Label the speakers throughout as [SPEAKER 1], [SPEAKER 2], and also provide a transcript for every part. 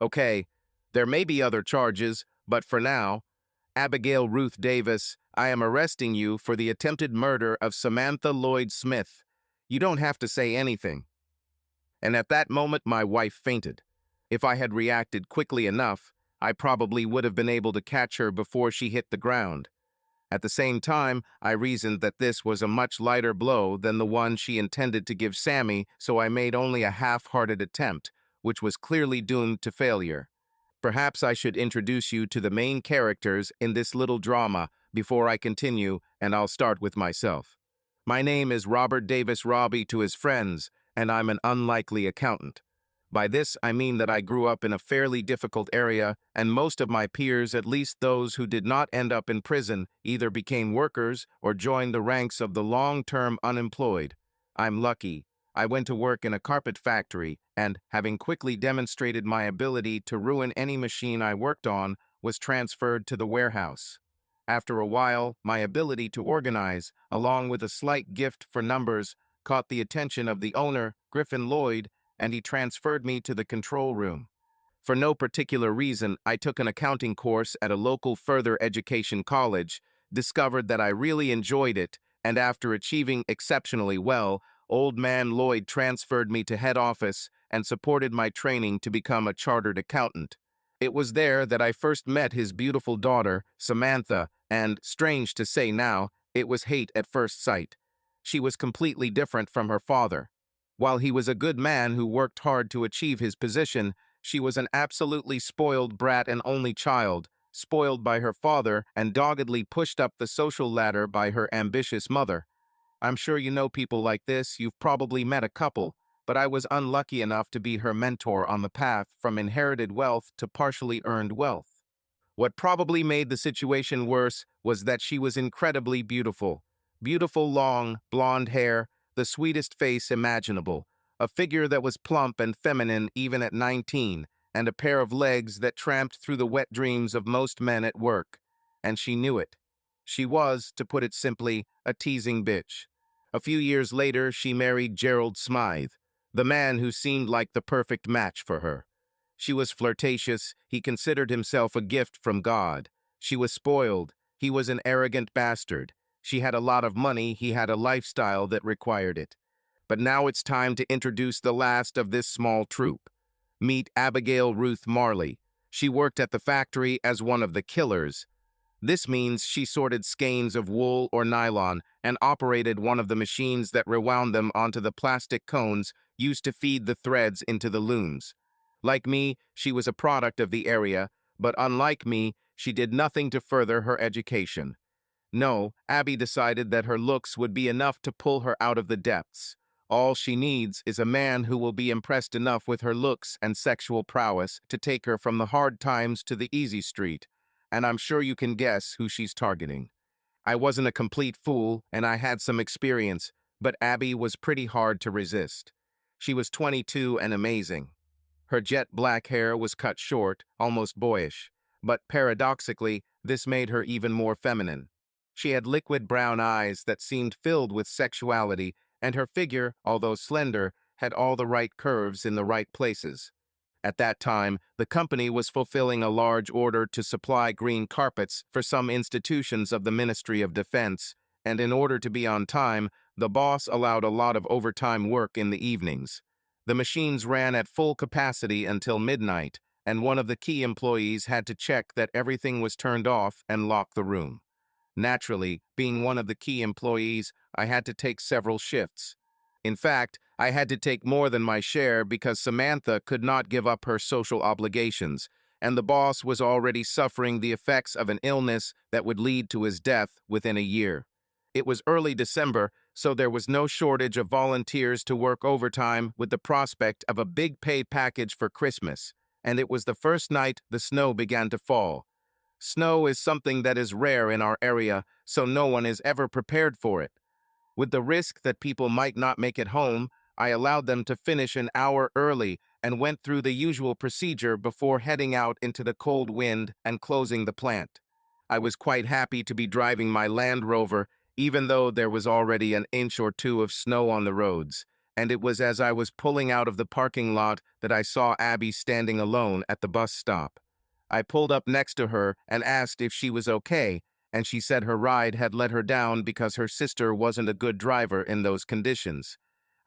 [SPEAKER 1] Okay, there may be other charges, but for now, Abigail Ruth Davis, I am arresting you for the attempted murder of Samantha Lloyd Smith. You don't have to say anything. And at that moment, my wife fainted. If I had reacted quickly enough, I probably would have been able to catch her before she hit the ground. At the same time, I reasoned that this was a much lighter blow than the one she intended to give Sammy, so I made only a half-hearted attempt, which was clearly doomed to failure. Perhaps I should introduce you to the main characters in this little drama before I continue, and I'll start with myself. My name is Robert Davis Robbie to his friends, and I'm an unlikely accountant. By this, I mean that I grew up in a fairly difficult area, and most of my peers, at least those who did not end up in prison, either became workers or joined the ranks of the long-term unemployed. I'm lucky. I went to work in a carpet factory, and, having quickly demonstrated my ability to ruin any machine I worked on, was transferred to the warehouse. After a while, my ability to organize, along with a slight gift for numbers, caught the attention of the owner, Griffin Lloyd, and he transferred me to the control room. For no particular reason, I took an accounting course at a local further education college, discovered that I really enjoyed it, and after achieving exceptionally well, Old Man Lloyd transferred me to head office and supported my training to become a chartered accountant. It was there that I first met his beautiful daughter, Samantha, and, strange to say now, it was hate at first sight. She was completely different from her father. While he was a good man who worked hard to achieve his position, she was an absolutely spoiled brat and only child, spoiled by her father and doggedly pushed up the social ladder by her ambitious mother. I'm sure you know people like this, you've probably met a couple, but I was unlucky enough to be her mentor on the path from inherited wealth to partially earned wealth. What probably made the situation worse was that she was incredibly beautiful. Beautiful long, blonde hair, the sweetest face imaginable, a figure that was plump and feminine even at 19, and a pair of legs that tramped through the wet dreams of most men at work. And she knew it. She was, to put it simply, a teasing bitch. A few years later, she married Gerald Smith, the man who seemed like the perfect match for her. She was flirtatious, he considered himself a gift from God. She was spoiled, he was an arrogant bastard. She had a lot of money, he had a lifestyle that required it. But now it's time to introduce the last of this small troupe. Meet Abigail Ruth Marley. She worked at the factory as one of the killers. This means she sorted skeins of wool or nylon and operated one of the machines that rewound them onto the plastic cones used to feed the threads into the looms. Like me, she was a product of the area, but unlike me, she did nothing to further her education. No, Abby decided that her looks would be enough to pull her out of the depths. All she needs is a man who will be impressed enough with her looks and sexual prowess to take her from the hard times to the easy street. And I'm sure you can guess who she's targeting. I wasn't a complete fool, and I had some experience, but Abby was pretty hard to resist. She was 22 and amazing. Her jet black hair was cut short, almost boyish, but paradoxically, this made her even more feminine. She had liquid brown eyes that seemed filled with sexuality, and her figure, although slender, had all the right curves in the right places. At that time, the company was fulfilling a large order to supply green carpets for some institutions of the Ministry of Defense, and in order to be on time, the boss allowed a lot of overtime work in the evenings. The machines ran at full capacity until midnight, and one of the key employees had to check that everything was turned off and lock the room. Naturally, being one of the key employees, I had to take several shifts. In fact, I had to take more than my share because Samantha could not give up her social obligations, and the boss was already suffering the effects of an illness that would lead to his death within a year. It was early December, so there was no shortage of volunteers to work overtime with the prospect of a big pay package for Christmas, and it was the first night the snow began to fall. Snow is something that is rare in our area, so no one is ever prepared for it. With the risk that people might not make it home, I allowed them to finish an hour early and went through the usual procedure before heading out into the cold wind and closing the plant. I was quite happy to be driving my Land Rover, even though there was already an inch or two of snow on the roads, and it was as I was pulling out of the parking lot that I saw Abby standing alone at the bus stop. I pulled up next to her and asked if she was okay, and she said her ride had let her down because her sister wasn't a good driver in those conditions.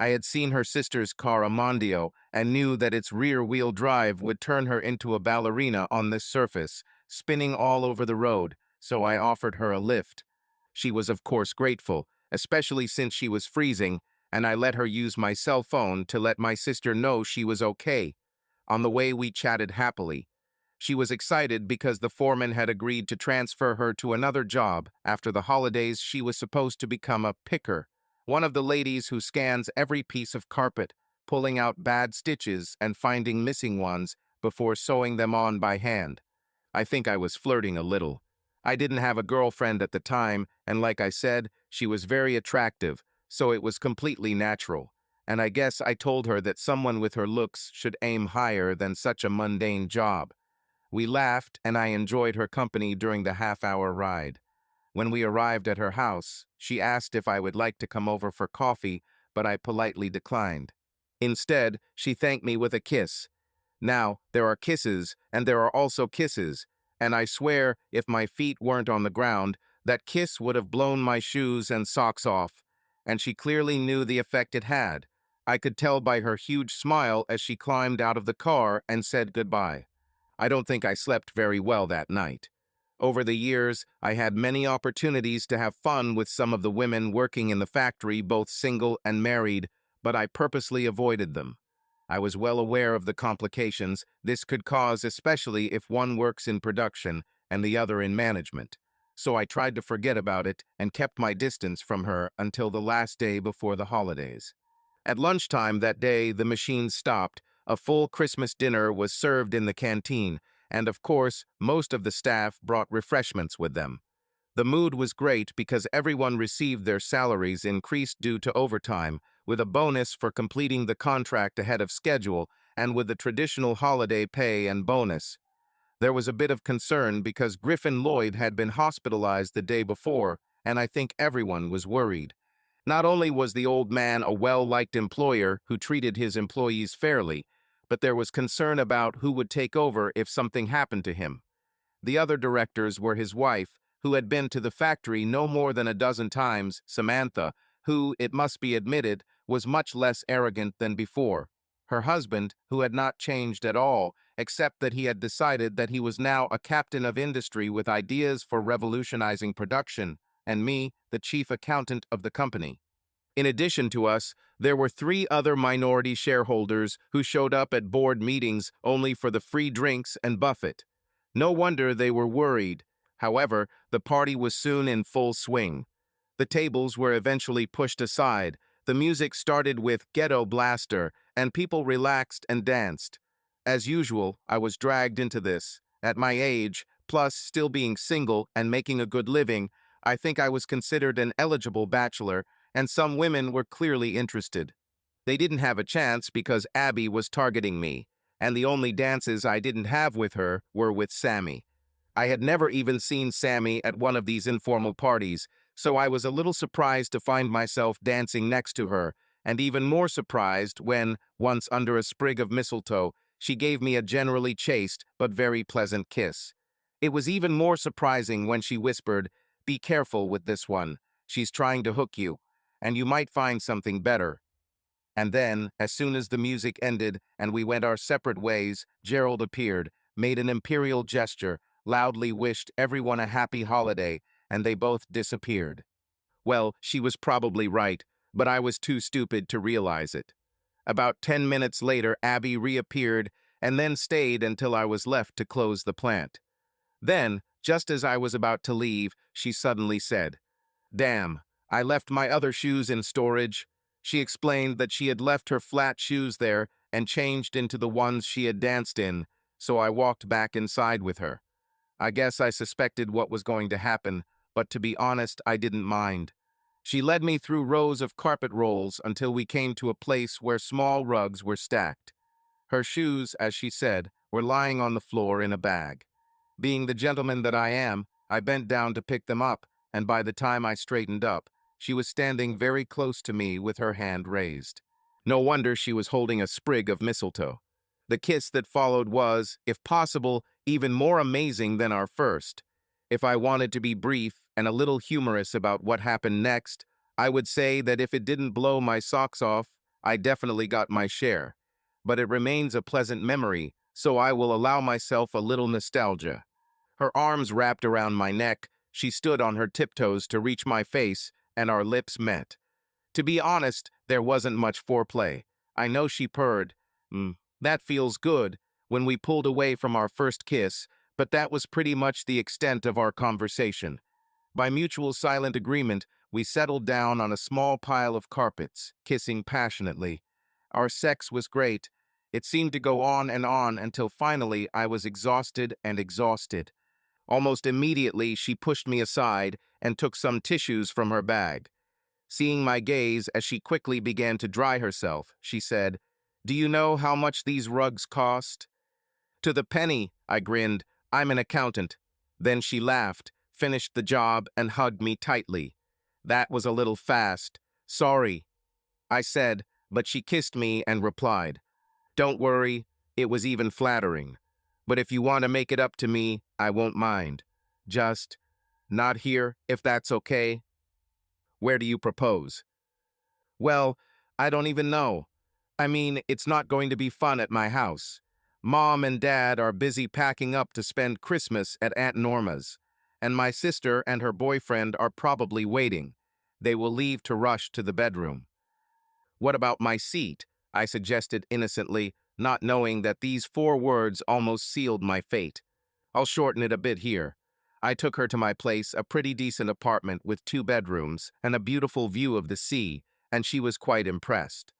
[SPEAKER 1] I had seen her sister's car, a Mondio, and knew that its rear-wheel drive would turn her into a ballerina on this surface, spinning all over the road, so I offered her a lift. She was of course grateful, especially since she was freezing, and I let her use my cell phone to let my sister know she was okay. On the way, we chatted happily. She was excited because the foreman had agreed to transfer her to another job. After the holidays, she was supposed to become a picker, one of the ladies who scans every piece of carpet, pulling out bad stitches and finding missing ones before sewing them on by hand. I think I was flirting a little. I didn't have a girlfriend at the time, and like I said, she was very attractive, so it was completely natural. And I guess I told her that someone with her looks should aim higher than such a mundane job. We laughed, and I enjoyed her company during the half-hour ride. When we arrived at her house, she asked if I would like to come over for coffee, but I politely declined. Instead, she thanked me with a kiss. Now, there are kisses, and there are also kisses, and I swear, if my feet weren't on the ground, that kiss would have blown my shoes and socks off, and she clearly knew the effect it had. I could tell by her huge smile as she climbed out of the car and said goodbye. I don't think I slept very well that night. Over the years, I had many opportunities to have fun with some of the women working in the factory, both single and married, but I purposely avoided them. I was well aware of the complications this could cause, especially if one works in production and the other in management. So I tried to forget about it and kept my distance from her until the last day before the holidays. At lunchtime that day, the machine stopped. A full Christmas dinner was served in the canteen, and of course, most of the staff brought refreshments with them. The mood was great because everyone received their salaries increased due to overtime, with a bonus for completing the contract ahead of schedule, and with the traditional holiday pay and bonus. There was a bit of concern because Griffin Lloyd had been hospitalized the day before, and I think everyone was worried. Not only was the old man a well-liked employer who treated his employees fairly, but there was concern about who would take over if something happened to him. The other directors were his wife, who had been to the factory no more than a dozen times, Samantha, who, it must be admitted, was much less arrogant than before. Her husband, who had not changed at all, except that he had decided that he was now a captain of industry with ideas for revolutionizing production, and me, the chief accountant of the company. In addition to us, there were 3 other minority shareholders who showed up at board meetings only for the free drinks and buffet. No wonder they were worried. However, the party was soon in full swing. The tables were eventually pushed aside, the music started with Ghetto Blaster, and people relaxed and danced. As usual, I was dragged into this. At my age, plus still being single and making a good living, I think I was considered an eligible bachelor, and some women were clearly interested. They didn't have a chance because Abby was targeting me, and the only dances I didn't have with her were with Sammy. I had never even seen Sammy at one of these informal parties, so I was a little surprised to find myself dancing next to her, and even more surprised when, once under a sprig of mistletoe, she gave me a generally chaste but very pleasant kiss. It was even more surprising when she whispered, "Be careful with this one. She's trying to hook you, and you might find something better." And then, as soon as the music ended and we went our separate ways, Gerald appeared, made an imperial gesture, loudly wished everyone a happy holiday, and they both disappeared. Well, she was probably right, but I was too stupid to realize it. About 10 minutes later, Abby reappeared and then stayed until I was left to close the plant. Then, just as I was about to leave, she suddenly said, "Damn, I left my other shoes in storage." She explained that she had left her flat shoes there and changed into the ones she had danced in, so I walked back inside with her. I guess I suspected what was going to happen, but to be honest, I didn't mind. She led me through rows of carpet rolls until we came to a place where small rugs were stacked. Her shoes, as she said, were lying on the floor in a bag. Being the gentleman that I am, I bent down to pick them up, and by the time I straightened up, she was standing very close to me with her hand raised. No wonder she was holding a sprig of mistletoe. The kiss that followed was, if possible, even more amazing than our first. If I wanted to be brief and a little humorous about what happened next, I would say that if it didn't blow my socks off, I definitely got my share. But it remains a pleasant memory, so I will allow myself a little nostalgia. Her arms wrapped around my neck, she stood on her tiptoes to reach my face, and our lips met. To be honest, there wasn't much foreplay. I know she purred, that feels good, when we pulled away from our first kiss, but that was pretty much the extent of our conversation. By mutual silent agreement, we settled down on a small pile of carpets, kissing passionately. Our sex was great. It seemed to go on and on until finally I was exhausted and exhausted. Almost immediately, she pushed me aside and took some tissues from her bag. Seeing my gaze as she quickly began to dry herself, she said, "Do you know how much these rugs cost?" "To the penny," I grinned. "I'm an accountant." Then she laughed, finished the job, and hugged me tightly. "That was a little fast. Sorry," I said, but she kissed me and replied, "Don't worry, it was even flattering. But if you want to make it up to me, I won't mind. Just not here, if that's okay." "Where do you propose?" "Well, I don't even know. I mean, it's not going to be fun at my house. Mom and Dad are busy packing up to spend Christmas at Aunt Norma's, and my sister and her boyfriend are probably waiting. They will leave to rush to the bedroom." "What about my seat?" I suggested innocently, not knowing that these 4 words almost sealed my fate. "I'll shorten it a bit here." I took her to my place, a pretty decent apartment with 2 bedrooms and a beautiful view of the sea, and she was quite impressed.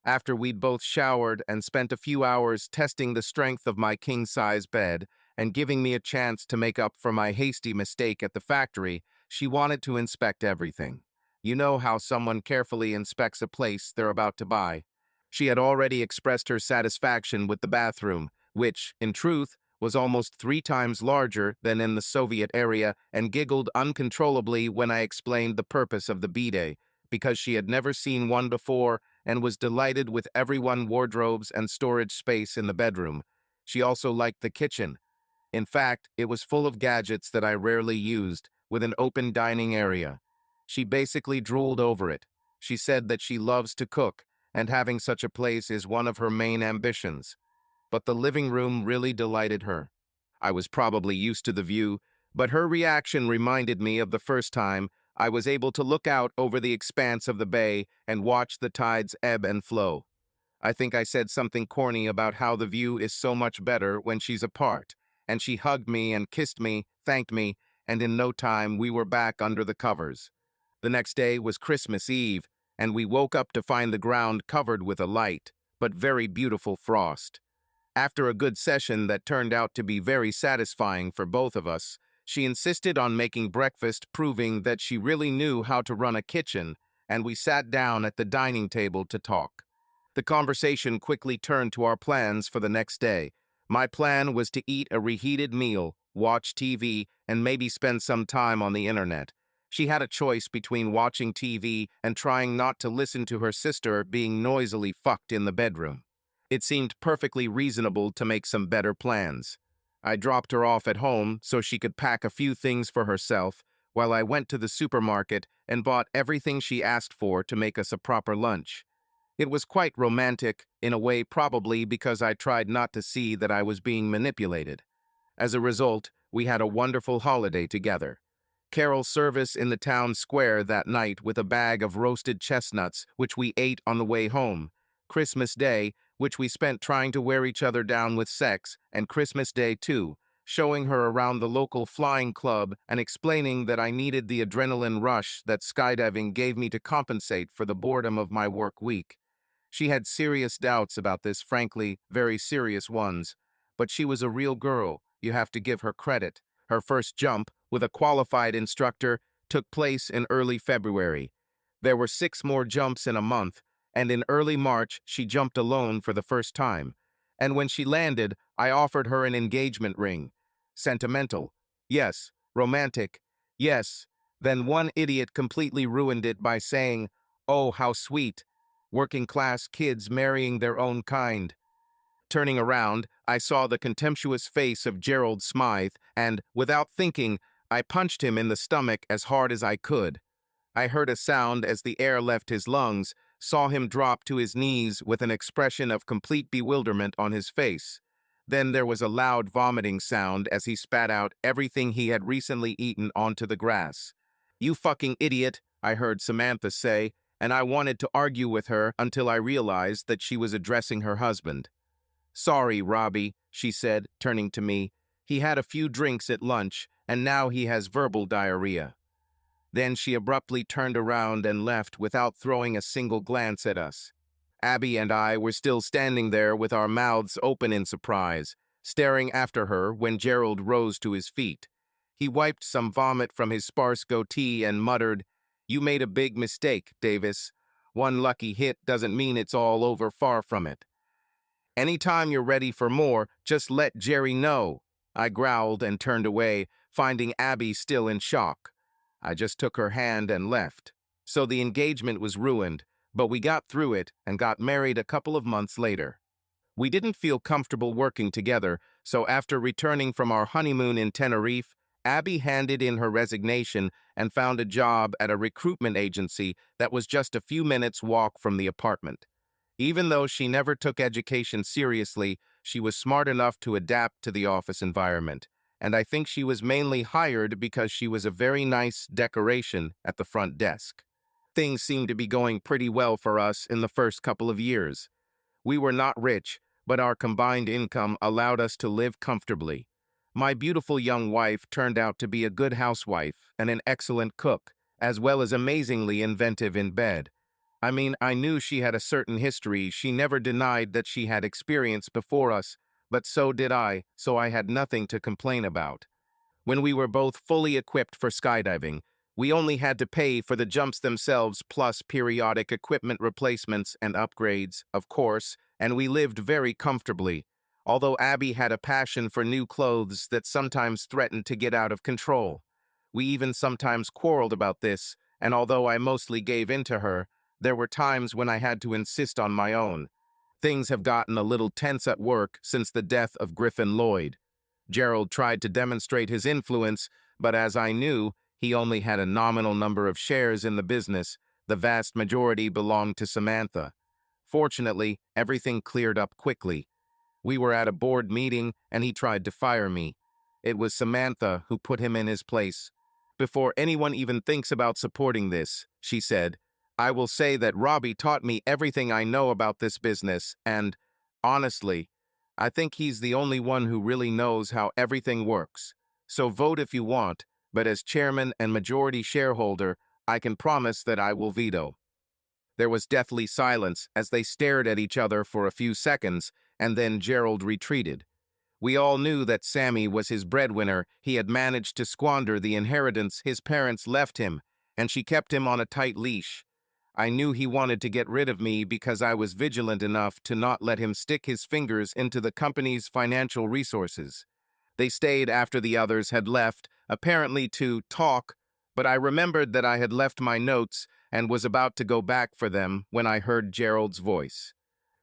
[SPEAKER 1] After we'd both showered and spent a few hours testing the strength of my king-size bed and giving me a chance to make up for my hasty mistake at the factory, she wanted to inspect everything. You know how someone carefully inspects a place they're about to buy. She had already expressed her satisfaction with the bathroom, which, in truth, was almost 3 times larger than in the Soviet area, and giggled uncontrollably when I explained the purpose of the bidet, because she had never seen one before and was delighted with everyone's wardrobes and storage space in the bedroom. She also liked the kitchen. In fact, it was full of gadgets that I rarely used, with an open dining area. She basically drooled over it. She said that she loves to cook, and having such a place is one of her main ambitions. But the living room really delighted her. I was probably used to the view, but her reaction reminded me of the first time I was able to look out over the expanse of the bay and watch the tides ebb and flow. I think I said something corny about how the view is so much better when she's apart, and she hugged me and kissed me, thanked me, and in no time we were back under the covers. The next day was Christmas Eve, and we woke up to find the ground covered with a light, but very beautiful frost. After a good session that turned out to be very satisfying for both of us, she insisted on making breakfast, proving that she really knew how to run a kitchen, and we sat down at the dining table to talk. The conversation quickly turned to our plans for the next day. My plan was to eat a reheated meal, watch TV, and maybe spend some time on the internet. She had a choice between watching TV and trying not to listen to her sister being noisily fucked in the bedroom. It seemed perfectly reasonable to make some better plans. I dropped her off at home so she could pack a few things for herself, while I went to the supermarket and bought everything she asked for to make us a proper lunch. It was quite romantic, in a way probably because I tried not to see that I was being manipulated. As a result, we had a wonderful holiday together. Carol service in the town square that night with a bag of roasted chestnuts, which we ate on the way home. Christmas Day, which we spent trying to wear each other down with sex, and Christmas Day too, showing her around the local flying club and explaining that I needed the adrenaline rush that skydiving gave me to compensate for the boredom of my work week. She had serious doubts about this, frankly, very serious ones. But she was a real girl, you have to give her credit. Her first jump, with a qualified instructor, took place in early February. There were 6 more jumps in a month, and in early March she jumped alone for the first time. And when she landed, I offered her an engagement ring. Sentimental. Yes. Romantic. Yes. Then one idiot completely ruined it by saying, "Oh, how sweet." Working class kids marrying their own kind. Turning around, I saw the contemptuous face of Gerald Smith, and, without thinking, I punched him in the stomach as hard as I could. I heard a sound as the air left his lungs, saw him drop to his knees with an expression of complete bewilderment on his face. Then there was a loud vomiting sound as he spat out everything he had recently eaten onto the grass. "You fucking idiot," I heard Samantha say, and I wanted to argue with her until I realized that she was addressing her husband. "Sorry, Robbie," she said, turning to me. "He had a few drinks at lunch, and now he has verbal diarrhea." Then she abruptly turned around and left without throwing a single glance at us. Abby and I were still standing there with our mouths open in surprise, staring after her when Gerald rose to his feet. He wiped some vomit from his sparse goatee and muttered, "You made a big mistake, Davis. One lucky hit doesn't mean it's all over, far from it. Anytime you're ready for more, just let Jerry know." I growled and turned away, finding Abby still in shock. I just took her hand and left. So the engagement was ruined, but we got through it and got married a couple of months later. We didn't feel comfortable working together, so after returning from our honeymoon in Tenerife, Abby handed in her resignation and found a job at a recruitment agency that was just a few minutes' walk from the apartment. Even though she never took education seriously, she was smart enough to adapt to the office environment, and I think she was mainly hired because she was a very nice decoration at the front desk. Things seemed to be going pretty well for us in the first couple of years. We were not rich, but our combined income allowed us to live comfortably. My beautiful young wife turned out to be a good housewife and an excellent cook, as well as amazingly inventive in bed. I mean, I knew she had a certain history. She never denied that she had experience before us, but so did I, so I had nothing to complain about. When we were both fully equipped for skydiving, we only had to pay for the jumps themselves plus periodic equipment replacements and upgrades, of course, and we lived very comfortably, although Abby had a passion for new clothes that sometimes threatened to get out of control. We even sometimes quarreled about this, and although I mostly gave in to her, there were times when I had to insist on my own. Things have gotten a little tense at work since the death of Griffin Lloyd. Gerald tried to demonstrate his influence, but as I knew, he only had a nominal number of shares in the business. The vast majority belonged to Samantha. Fortunately, everything cleared up quickly. We were at a board meeting, and he tried to fire me. It was Samantha who put him in his place. "Before anyone even thinks about supporting this," she said, "I will say that Robbie taught me everything I know about this business, and, honestly, I think he's the only one who really knows how everything works. So vote if you want, but as chairman and majority shareholder, I can promise that I will veto." There was deathly silence as they stared at each other for a few seconds, and then Gerald retreated. We all knew that Sammy was his breadwinner. He had managed to squander the inheritance his parents left him, and she kept him on a tight leash. I knew he wanted to get rid of me because I was vigilant enough to not let him stick his fingers into the company's financial resources. They stayed after the others had left, apparently to talk, but I remembered that I had left my notes and was about to go back for them when I heard Gerald's voice.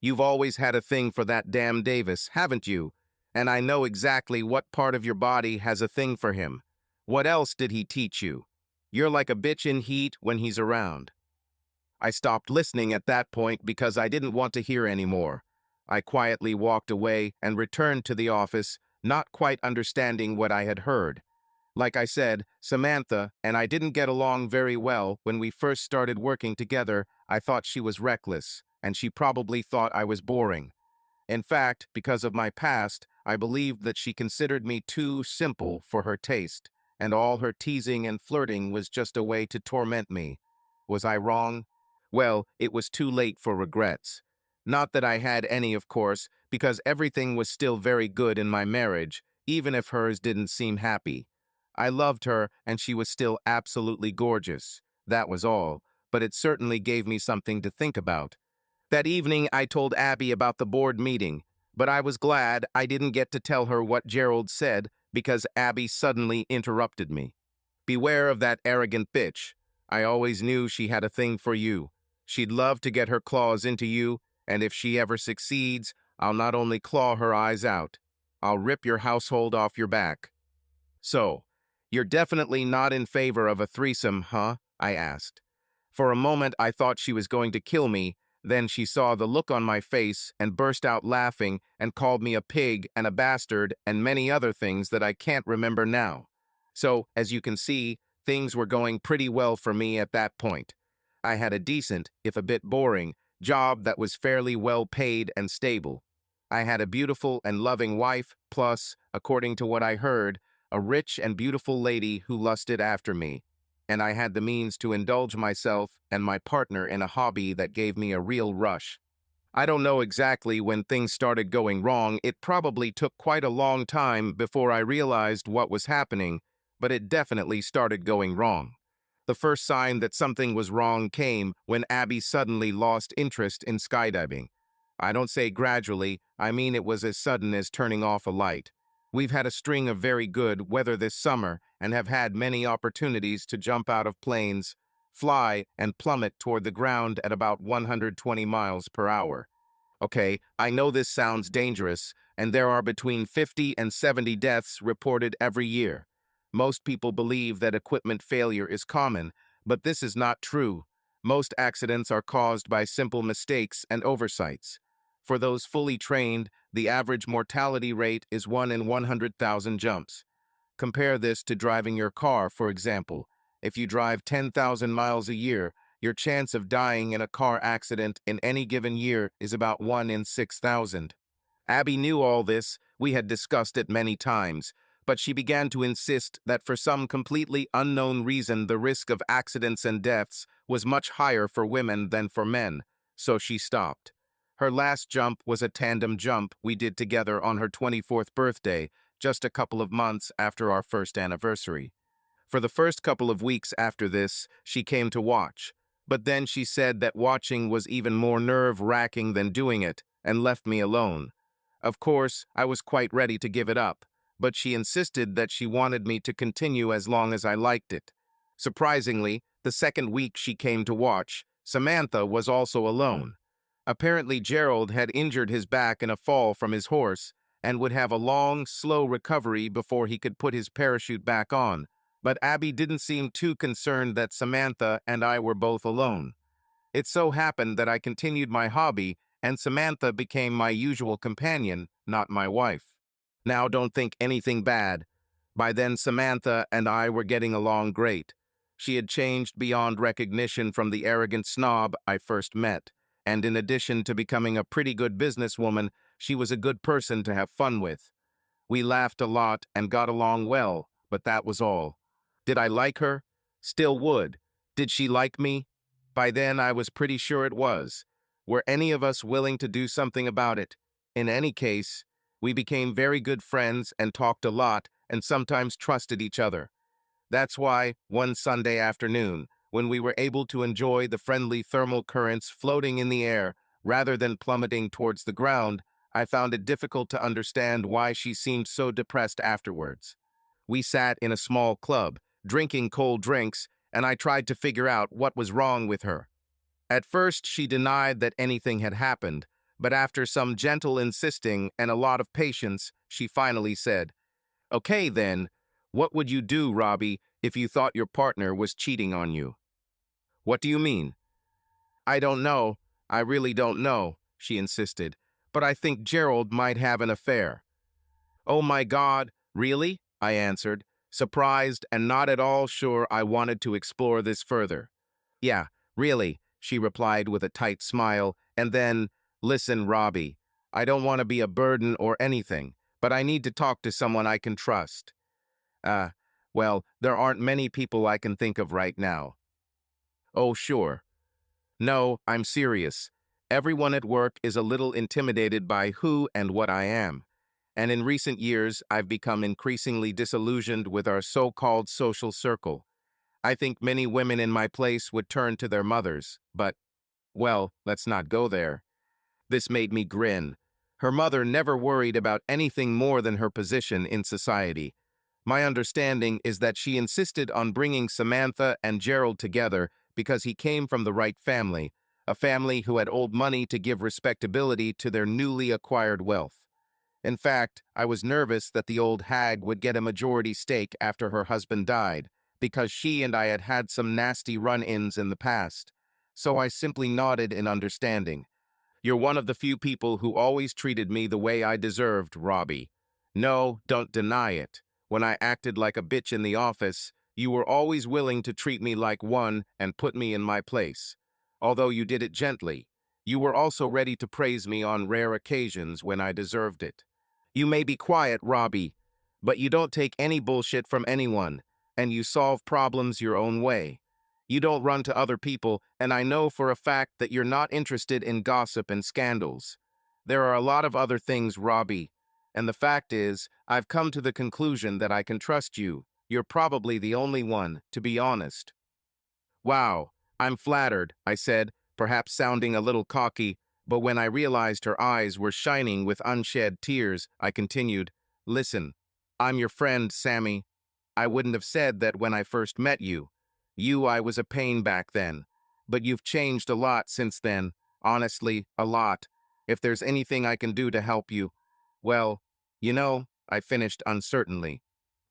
[SPEAKER 1] "You've always had a thing for that damn Davis, haven't you? And I know exactly what part of your body has a thing for him. What else did he teach you? You're like a bitch in heat when he's around." I stopped listening at that point because I didn't want to hear anymore. I quietly walked away and returned to the office, not quite understanding what I had heard. Like I said, Samantha and I didn't get along very well when we first started working together. I thought she was reckless, and she probably thought I was boring. In fact, because of my past, I believed that she considered me too simple for her taste, and all her teasing and flirting was just a way to torment me. Was I wrong? Well, it was too late for regrets. Not that I had any, of course, because everything was still very good in my marriage, even if hers didn't seem happy. I loved her, and she was still absolutely gorgeous. That was all, but it certainly gave me something to think about. That evening, I told Abby about the board meeting, but I was glad I didn't get to tell her what Gerald said because Abby suddenly interrupted me. "Beware of that arrogant bitch. I always knew she had a thing for you. She'd love to get her claws into you, and if she ever succeeds, I'll not only claw her eyes out, I'll rip your household off your back. So, you're definitely not in favor of a threesome, huh? I asked. For a moment, I thought she was going to kill me. Then she saw the look on my face and burst out laughing and called me a pig and a bastard and many other things that I can't remember now. So, as you can see, things were going pretty well for me at that point. I had a decent, if a bit boring, job that was fairly well paid and stable. I had a beautiful and loving wife, plus, according to what I heard, a rich and beautiful lady who lusted after me, and I had the means to indulge myself and my partner in a hobby that gave me a real rush. I don't know exactly when things started going wrong. It probably took quite a long time before I realized what was happening, but it definitely started going wrong. The first sign that something was wrong came when Abby suddenly lost interest in skydiving. I don't say gradually, I mean it was as sudden as turning off a light. We've had a string of very good weather this summer and have had many opportunities to jump out of planes, fly, and plummet toward the ground at about 120 miles per hour. Okay, I know this sounds dangerous, and there are between 50 and 70 deaths reported every year. Most people believe that equipment failure is common, but this is not true. Most accidents are caused by simple mistakes and oversights. For those fully trained, the average mortality rate is 1 in 100,000 jumps. Compare this to driving your car, for example. If you drive 10,000 miles a year, your chance of dying in a car accident in any given year is about 1 in 6,000. Abby knew all this, we had discussed it many times, but she began to insist that for some completely unknown reason the risk of accidents and deaths was much higher for women than for men, so she stopped. Her last jump was a tandem jump we did together on her 24th birthday, just a couple of months after our first anniversary. For the first couple of weeks after this, she came to watch, but then she said that watching was even more nerve-wracking than doing it, and left me alone. Of course, I was quite ready to give it up, but she insisted that she wanted me to continue as long as I liked it. Surprisingly, the second week she came to watch, Samantha was also alone. Apparently, Gerald had injured his back in a fall from his horse and would have a long, slow recovery before he could put his parachute back on, but Abby didn't seem too concerned that Samantha and I were both alone. It so happened that I continued my hobby, and Samantha became my usual companion, not my wife. Now don't think anything bad. By then, Samantha and I were getting along great. She had changed beyond recognition from the arrogant snob I first met, and in addition to becoming a pretty good businesswoman, she was a good person to have fun with. We laughed a lot and got along well, but that was all. Did I like her? Still would. Did she like me? By then, I was pretty sure it was. Were any of us willing to do something about it? In any case, we became very good friends and talked a lot and sometimes trusted each other. That's why, one Sunday afternoon, when we were able to enjoy the friendly thermal currents floating in the air rather than plummeting towards the ground, I found it difficult to understand why she seemed so depressed afterwards. We sat in a small club, drinking cold drinks, and I tried to figure out what was wrong with her. At first, she denied that anything had happened, but after some gentle insisting and a lot of patience, she finally said, "Okay then, what would you do, Robbie, if you thought your partner was cheating on you?" "What do you mean?" "I don't know. I really don't know," she insisted, "but I think Gerald might have an affair." "Oh my God, really?" I answered, surprised and not at all sure I wanted to explore this further. "Yeah, really," she replied with a tight smile, and then, "Listen, Robbie, I don't want to be a burden or anything, but I need to talk to someone I can trust." Uh, well, there aren't many people I can think of right now." "Oh, sure." "No, I'm serious. Everyone at work is a little intimidated by who and what I am. And in recent years, I've become increasingly disillusioned with our so-called social circle. I think many women in my place would turn to their mothers, but, well, let's not go there." This made me grin. Her mother never worried about anything more than her position in society. My understanding is that she insisted on bringing Samantha and Gerald together because he came from the right family, a family who had old money to give respectability to their newly acquired wealth. In fact, I was nervous that the old hag would get a majority stake after her husband died, because she and I had had some nasty run-ins in the past. So I simply nodded in understanding. You're one of the few people who always treated me the way I deserved, Robbie. No, don't deny it. When I acted like a bitch in the office, you were always willing to treat me like one and put me in my place. Although you did it gently, you were also ready to praise me on rare occasions when I deserved it. You may be quiet, Robbie, but you don't take any bullshit from anyone, and you solve problems your own way. You don't run to other people, and I know for a fact that you're not interested in gossip and scandals. There are a lot of other things, Robbie, and the fact is, I've come to the conclusion that I can trust you. You're probably the only one, to be honest. Wow, I'm flattered, I said, perhaps sounding a little cocky, but when I realized her eyes were shining with unshed tears, I continued, Listen, I'm your friend, Sammy. I wouldn't have said that when I first met you. I was a pain back then. But you've changed a lot since then. Honestly, a lot. If there's anything I can do to help you, well, I finished uncertainly.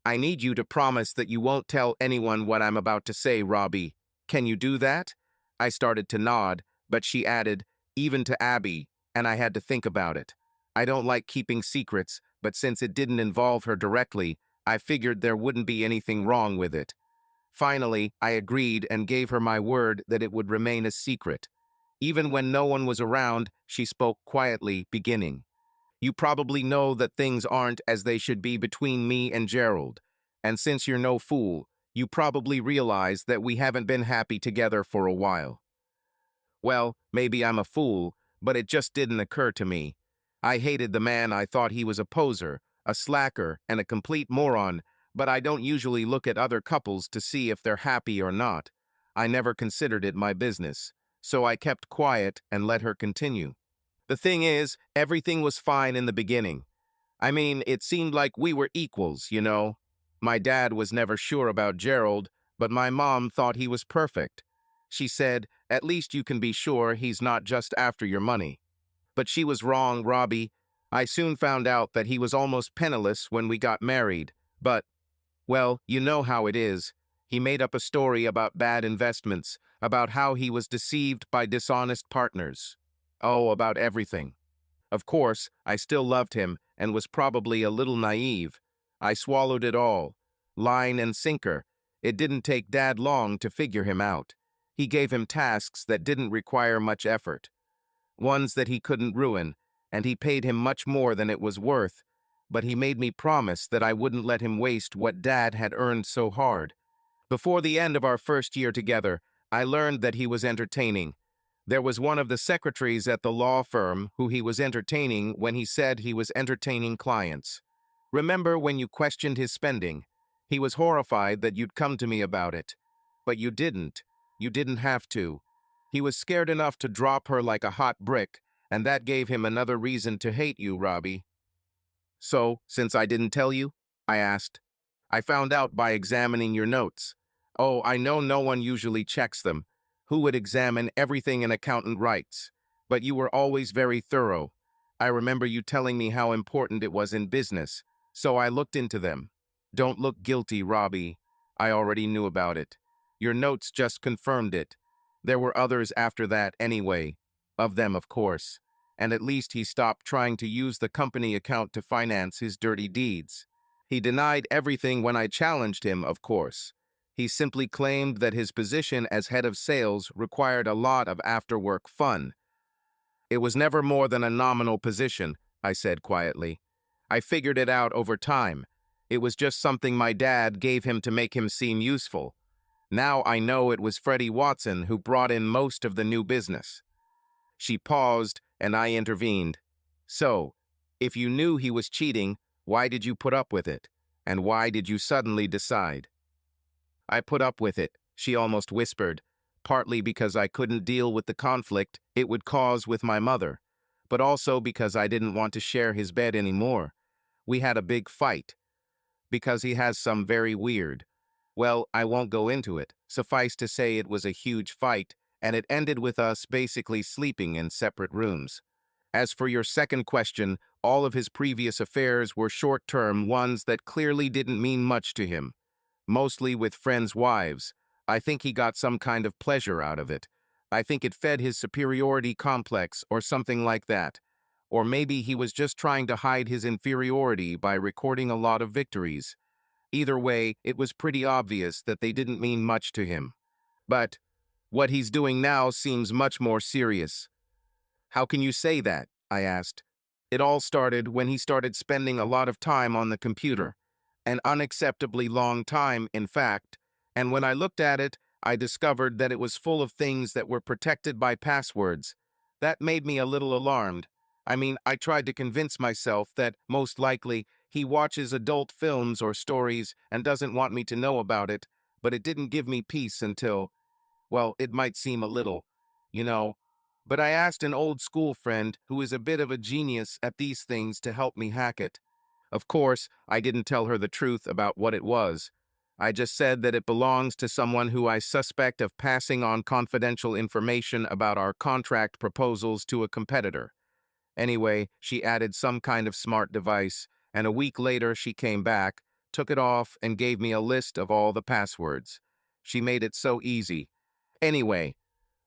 [SPEAKER 1] I need you to promise that you won't tell anyone what I'm about to say, Robbie. Can you do that? I started to nod, but she added, even to Abby, and I had to think about it. I don't like keeping secrets, but since it didn't involve her directly, I figured there wouldn't be anything wrong with it. Finally, I agreed and gave her my word that it would remain a secret. Even when no one was around, she spoke quietly, beginning. You probably know that things aren't as they should be between me and Gerald. And since you're no fool, you probably realize that we haven't been happy together for a while. Well, maybe I'm a fool, but it just didn't occur to me. I hated the man. I thought he was a poser, a slacker, and a complete moron, but I don't usually look at other couples to see if they're happy or not. I never considered it my business, so I kept quiet and let her continue. The thing is, everything was fine in the beginning. I mean, it seemed like we were equals. My dad was never sure about Gerald, but my mom thought he was perfect. She said, at least you can be sure he's not just after your money. But she was wrong, Robbie. I soon found out that he was almost penniless when we got married. But, well, you know how it is. He made up a story about bad investments, about how he was deceived by dishonest partners. Oh, about everything. Of course, I still loved him and was probably a little naive. I swallowed it all. Line and sinker. It didn't take Dad long to figure him out. He gave him tasks that didn't require much effort, ones that he couldn't ruin, and he paid him much more than it was worth, but he made me promise that I wouldn't let him waste what Dad had earned so hard. Before the end of our first year together, I learned that he was entertaining. There was one of the secretaries at the law firm who he was entertaining when he said he was entertaining clients. Remember when you questioned his spending? He was horrified that you'd come to me about it. But you didn't. You didn't have to. He was scared enough to drop her like a hot brick, and that gave him another reason to hate you, Robbie. So, since I didn't tell you? I asked. I found out by examining your notes. Oh, I know no one usually checks them. Who would examine everything an accountant writes? But you were always very thorough. I remember you telling me how important it was in business, so I looked into them. Don't look guilty, Robbie. I already knew about it. Your notes just confirmed it. There were others after that anyway. Of them, of course. And at least he stopped trying to use the company account to finance his dirty deeds. He denied everything when I challenged him, of course. He simply claimed that his position as head of sales required a lot of after-work fun. It was never more than a nominal position, I said quietly. I figured it out over time. It was just something my dad gave him to make him seem useful. Now I know it was Freddie Watson who brought in most of the new business. She paused, and I intervened. So, if you knew he was cheating, why did you put up with it? And why did you suddenly decide? I put up with it, she almost whispered, partly because I couldn't deal with the conflict it would cause with my mother, but also because I didn't want to share his bed anymore. We had a big fight, because he has some very weird. Well, I won't go into it. Suffice to say it was a huge fight, and it ended with us basically sleeping in separate rooms. As for your second question, all of his previous affairs were short-term ones that clearly didn't mean much to him, mostly with friends' wives. I think he got some kind of pleasure out of it. I think it fed his superiority complex or something like that. Or maybe he was just trying to hide his inferiority by recording a lot of victories. Either way, it was pretty obvious that they didn't mean much to him. But what he's doing now seems much more serious. How can you say that? I asked. It all started when he started spending a lot of time on the computer. An unacceptably long time, in fact, and when I looked at it, I discovered that it was full of things that were protected by passwords. That made me a little alarmed. I mean, I tried to convince myself that, most likely, he watches adult films or stories and doesn't want me to know about it, but it didn't give me peace until, well, it might seem a little, you know. But I asked an old school friend who is a bit of a genius at these things to help me hack it. Of course, I didn't tell her the truth about what it was. I just said that it belongs to someone who I suspect of passing on confidential information about our contract proposals to a competitor. Anyway, she added some kind of smart device, and a week later she came back, took it off, and gave me a list of all the passwords. She made it so easy. Anyway,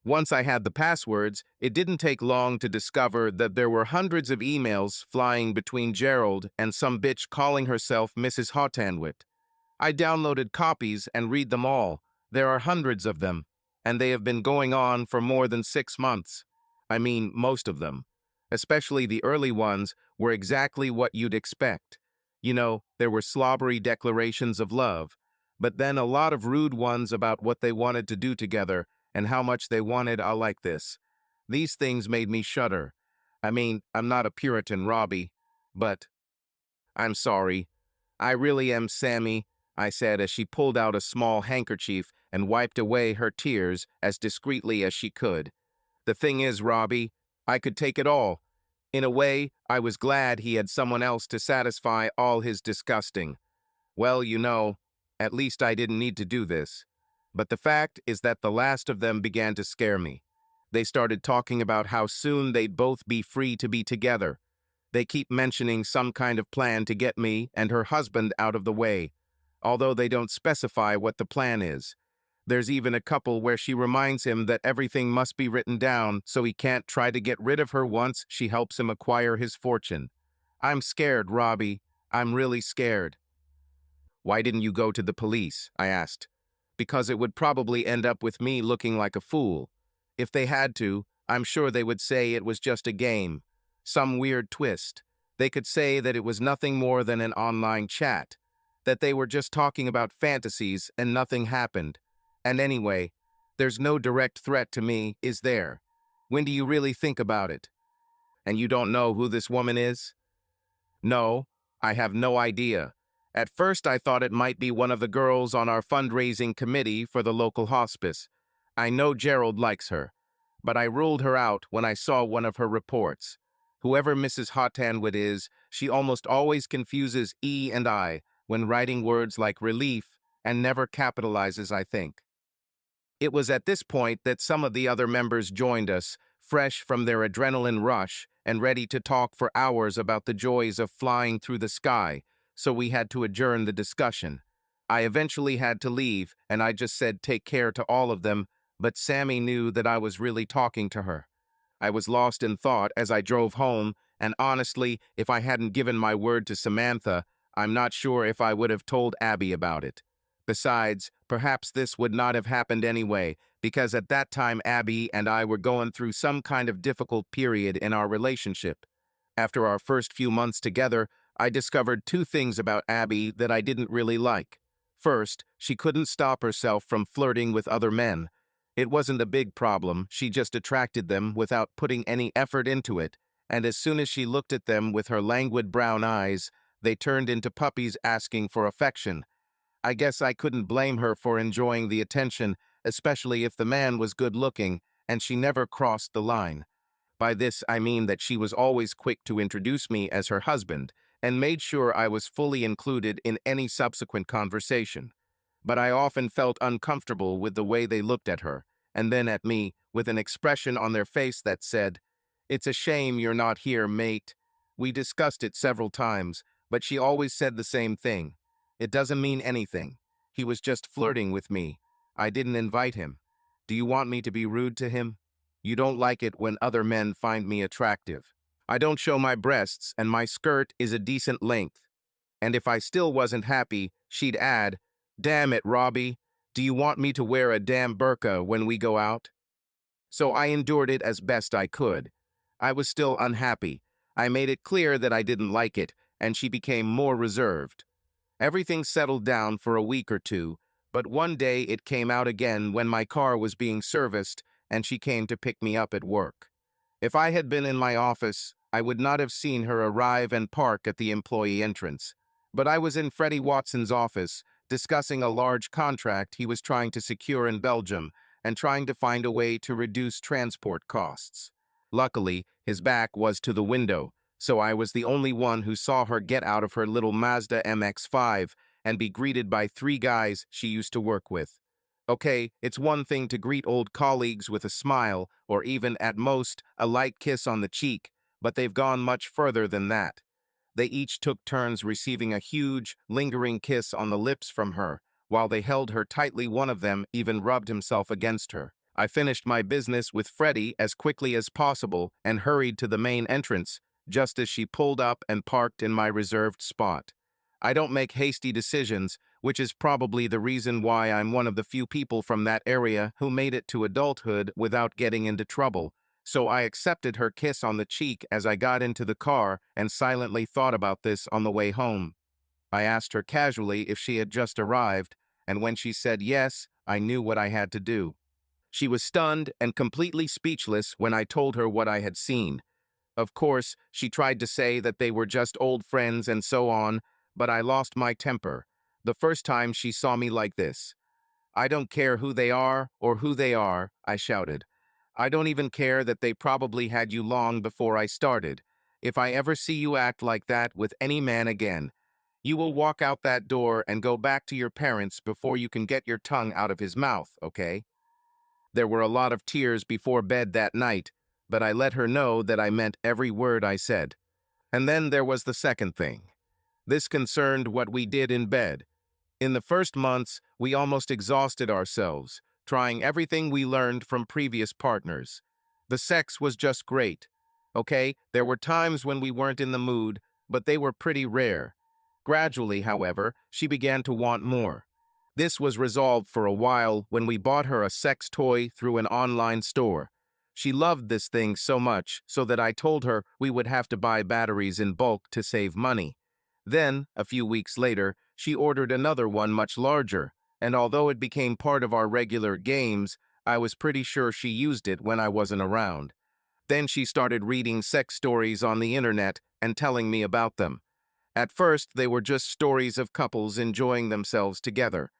[SPEAKER 1] once I had the passwords, it didn't take long to discover that there were hundreds of emails flying between Gerald and some bitch calling herself Mrs. Hottanwit. I downloaded copies and read them all. There are hundreds of them, and they have been going on for more than 6 months. I mean, most of them. Especially the early ones were exactly what you'd expect. You know, there were slobbery declarations of love, but then a lot of rude ones about what they wanted to do together and how much they wanted a like this. These things made me shudder. I mean, I'm not a Puritan, Robbie, but I'm sorry. I really am, Sammy, I said as she pulled out a small handkerchief and wiped away her tears as discreetly as she could. The thing is, Robbie, I could take it all. In a way, I was glad he had someone else to satisfy all his disgusting. Well, you know, at least I didn't need to do this. But the fact is that the last of them began to scare me. They started talking about how soon they'd both be free to be together. They keep mentioning some kind of plan to get me and her husband out of the way, although they don't specify what the plan is. There's even a couple where she reminds him that everything must be written down so he can't try to get rid of her once she helps him acquire his fortune. I'm scared, Robbie. I'm really scared. Why didn't you go to the police? I asked. Because it would probably end up with me looking like a fool. If they had to, I'm sure they would say it was just a game. Some weird twist. They could say that it was nothing more than an online chat. That they were just talking about fantasies and nothing happened. And anyway, there's no direct threat to me, is there? When do you really think about it? And you don't know who this woman is? No, I have no idea. At first, I thought it might be one of the girls on our fundraising committee for the local hospice. I know Gerald likes her, but I ruled her out when I saw one of her reports. Whoever Mrs. Hottanwood is, she almost always confuses E and I when writing words like relief and never capitalizes, I think. It was at this point that some of the other members joined us, fresh from their adrenaline rush and ready to talk for hours about the joys of flying through the sky, so we had to adjourn the discussion. I eventually had to leave, and I just said take care to all of them, but Sammy knew that I was really talking to her. I was lost in thought as I drove home, and honestly, if I hadn't given my word to Samantha, I'm not sure if I would have told Abby about it. Besides, perhaps this would not have happened anyway, because at that time Abby and I were going through some kind of difficult period in our relationship. After our first few months together, I discovered two things about Abby that I didn't really like. First, she couldn't stop herself from flirting with other men. It wasn't a big problem, she just attracted them without putting any effort into it, and as soon as she looked at them with her languid brown eyes, they turned into puppies asking for affection. I guess I couldn't blame her for enjoying the attention, especially if the man was good-looking, and she never crossed the line. By this I mean that she was always quick to introduce me as her husband, and made sure I was fully included in any subsequent conversation. But I often felt uncomfortable with the way they looked at her, and then at me with an expression on their face that said, "It's a shame you're not here, mate." We discussed it several times, but she always said the same thing. "It doesn't mean anything. He was just flirting with me. I didn't invite him. Do you want me to be rude to him? You don't like it when other men find me attractive. I don't show my breasts, and my skirt is a decent length." And if I still wasn't happy, she'd add, "Damn it, Robbie, do you want me to wear a damn burqa when we go out?" So I endured it as best I could. I was still unhappy. I made it clear that I didn't like it, and she became more reserved. Everything settled down for a week or two, but one day it came out again when my car was being serviced and she came to pick me up at work. If I had been in my office, I would not have seen her arrive and park at the employee entrance. But I was in Freddie Watson's office, discussing a large contract he was trying to secure in Belgium and trying to find a way to reduce transport costs. Luckily, his back was to the window, so I was the only one who saw her get out of her little Mazda MX-5 and be greeted by three guys she used to work with. Okay, it's one thing to greet old colleagues with a smile, or even, at most, a light kiss on the cheek, but they've gone much further than that. They each took turns receiving a huge, lingering kiss on the lips from her. While they held her tightly, one of them even rubbed himself against her. I finished my business with Freddie as quickly as possible and hurried to the main entrance, just as she pulled up and parked in my reserved spot. I don't make hasty decisions, which is probably the reason why I'm one of the few people from that area who made it to adulthood without getting into trouble. So I accepted her kiss on the cheek as I got into the car and silently thought about this on the way home. I asked her casually if she had just arrived, and when she said yes, I knew what I had to do. She was stunned and completely speechless when I told her what I had seen. Of course, she tried to say that they were just old friends and so on, but I lost my temper the first time she saw me like this. "I don't care who they are or who they are," I shouted. "I don't even care that they probably had you long before I started. If I ever see you act like that with any man again, you will walk out that door and go back to your parents before you can get your tongue out of his mouth, okay?" There were a lot of tears before bed that night, but I let her know that I meant every word I said. And then there was the second thing. This concerned what we did in bed. In the first months, we almost exhausted ourselves, trying everything we learned from previous partners. The sex was just great. Okay, there were times when we weren't in the mood, but they were pretty rare. Gradually, however, she began to want more. This was resolved for a while when we bought her a sex toy through an online store. She loved this thing so much so that I told her we would have to buy batteries in bulk to save money. Then, a few weeks later, she ordered another one much larger, and although it became part of our regular games, I was pretty sure she used it when I wasn't around. Then she started reading sex stories on the internet and telling me about them. At first, they were just stories of couples enjoying themselves together.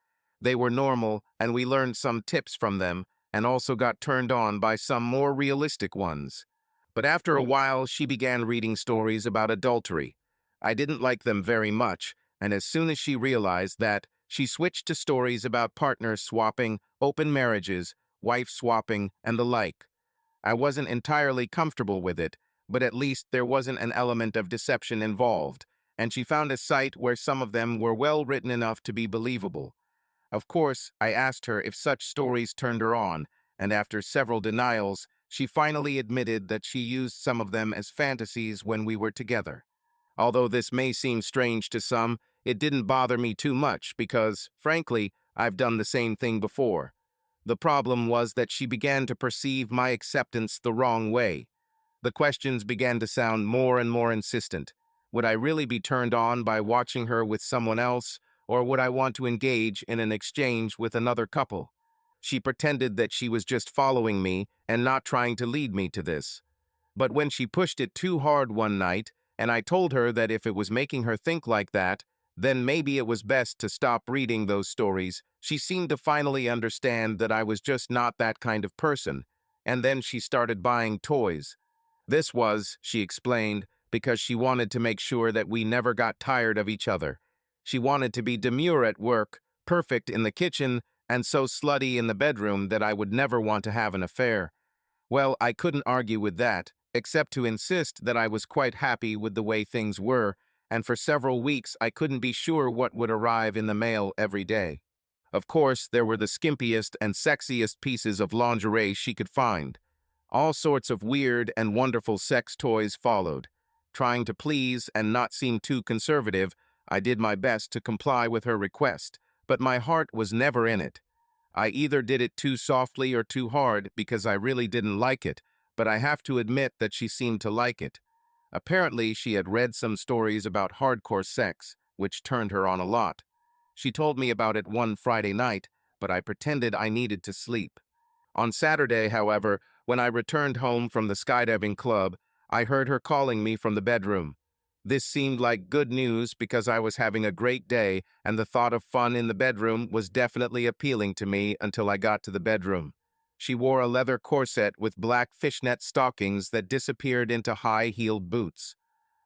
[SPEAKER 1] They were normal, and we learned some tips from them, and also got turned on by some more realistic ones. But after a while, she began reading stories about adultery. I didn't like them very much, and as soon as she realized that, she switched to stories about partner swapping, open marriages, wife swapping, and the like. I wasn't entirely comfortable with it, but at least there wasn't an element of deception involved, and she found a site where some of them were well written enough to be believable. Of course, I asked her if such stories turned her on, and after several denials, she finally admitted that she used some of them as fantasies when we were together. Although this may seem strange to some, it didn't bother me too much because, frankly, I've done the same thing before. The problem was that she began to perceive my acceptance the wrong way. The questions began to sound more and more insistent. Would I really be turned on by watching her with someone else, or would I want to engage in an exchange with another couple? She pretended that she was just following me and not trying to lead me to this. But when she pushed it too hard one night, and I told her that if it was making her think like that, then maybe it was best to stop reading those stories, she seemed to finally understand that I was just not that kind of person, and then she started buying toys. This was, she explained, because she wanted to make sure that we never got tired of each other. She wanted to be demure at work, perfect in the kitchen, and so slutty in the bedroom that I would never want to have an affair. Well, I couldn't argue with that, except to insist that I was quite happy with the way things were, and for several weeks I couldn't be sure what would arrive in the mail every day. Of course, there were the skimpiest and sexiest pieces of lingerie she could find. All sorts of weird and wonderful sex toys followed. Trying to please and not seem too conservative, I did my best to comply with her request, but my heart was never in it. I either did it too softly or too hard because I really didn't like it, but I have to admit that she seemed to like it. Apparently, she had read some stories about hardcore sex, which turned her on a lot. She told me about it one Friday night, but I pretended I needed to sleep. On Saturday, however, when I returned home from the skydiving club, I heard her calling me from the bedroom. This seemed like good news because I was having a great day, and the thought of fun in the bedroom was definitely appealing to me until I got to the bedroom. She wore a leather corset with black fishnet stockings that disappeared into high-heeled boots.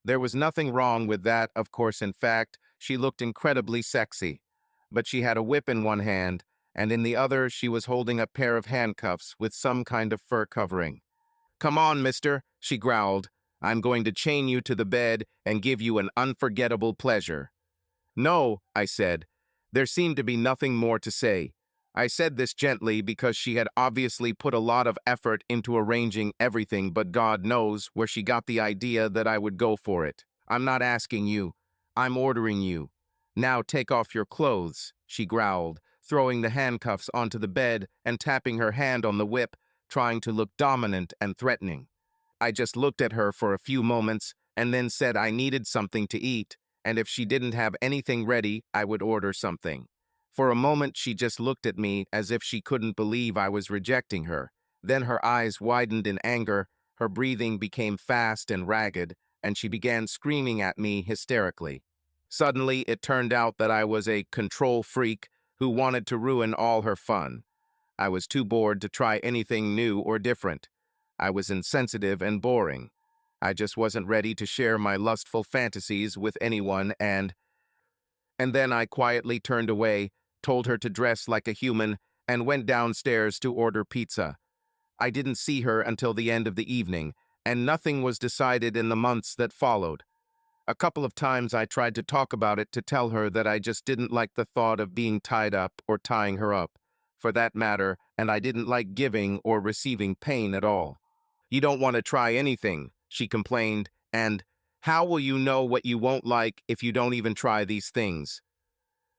[SPEAKER 1] There was nothing wrong with that, of course. In fact, she looked incredibly sexy. But she had a whip in one hand, and in the other she was holding a pair of handcuffs with some kind of fur covering. "Come on, mister," she growled. "I'm going to chain you to the bed and give you an unforgettable pleasure." "No," I said. There seemed to be nothing more to say. I said this gently because she had obviously put a lot of effort into arranging everything, but God knows where she got the idea that I would go for it. "I'm not asking you. I'm ordering you. Now take off your clothes," she growled, throwing the handcuffs onto the bed and tapping her hand on the whip, trying to look dominant and threatening. I just looked at her for a few moments and then said I needed something to eat, and if she didn't have anything ready, I would order something. For a moment, she just looked at me as if she couldn't believe I was rejecting her. Then her eyes widened in anger, her breathing became fast and ragged, and she began screaming at me hysterically. Suddenly, it turned out that I was a control freak who wanted to ruin all her fun. I was too bored to try anything new or different. I was insensitive and boring. I just wasn't ready to share my lustful fantasies with anyone, and then I quietly turned away, told her to dress like a human, and went downstairs to order pizza. I didn't see her until the end of the evening, and nothing was decided in the months that followed. A couple of times I tried to talk about it, to tell her that I just didn't like the thought of being tied up or tying her up, for that matter, and I didn't like giving or receiving pain at all. "You don't want to try anything," she complained, and "how will you know what you won't like if you don't even try these things?"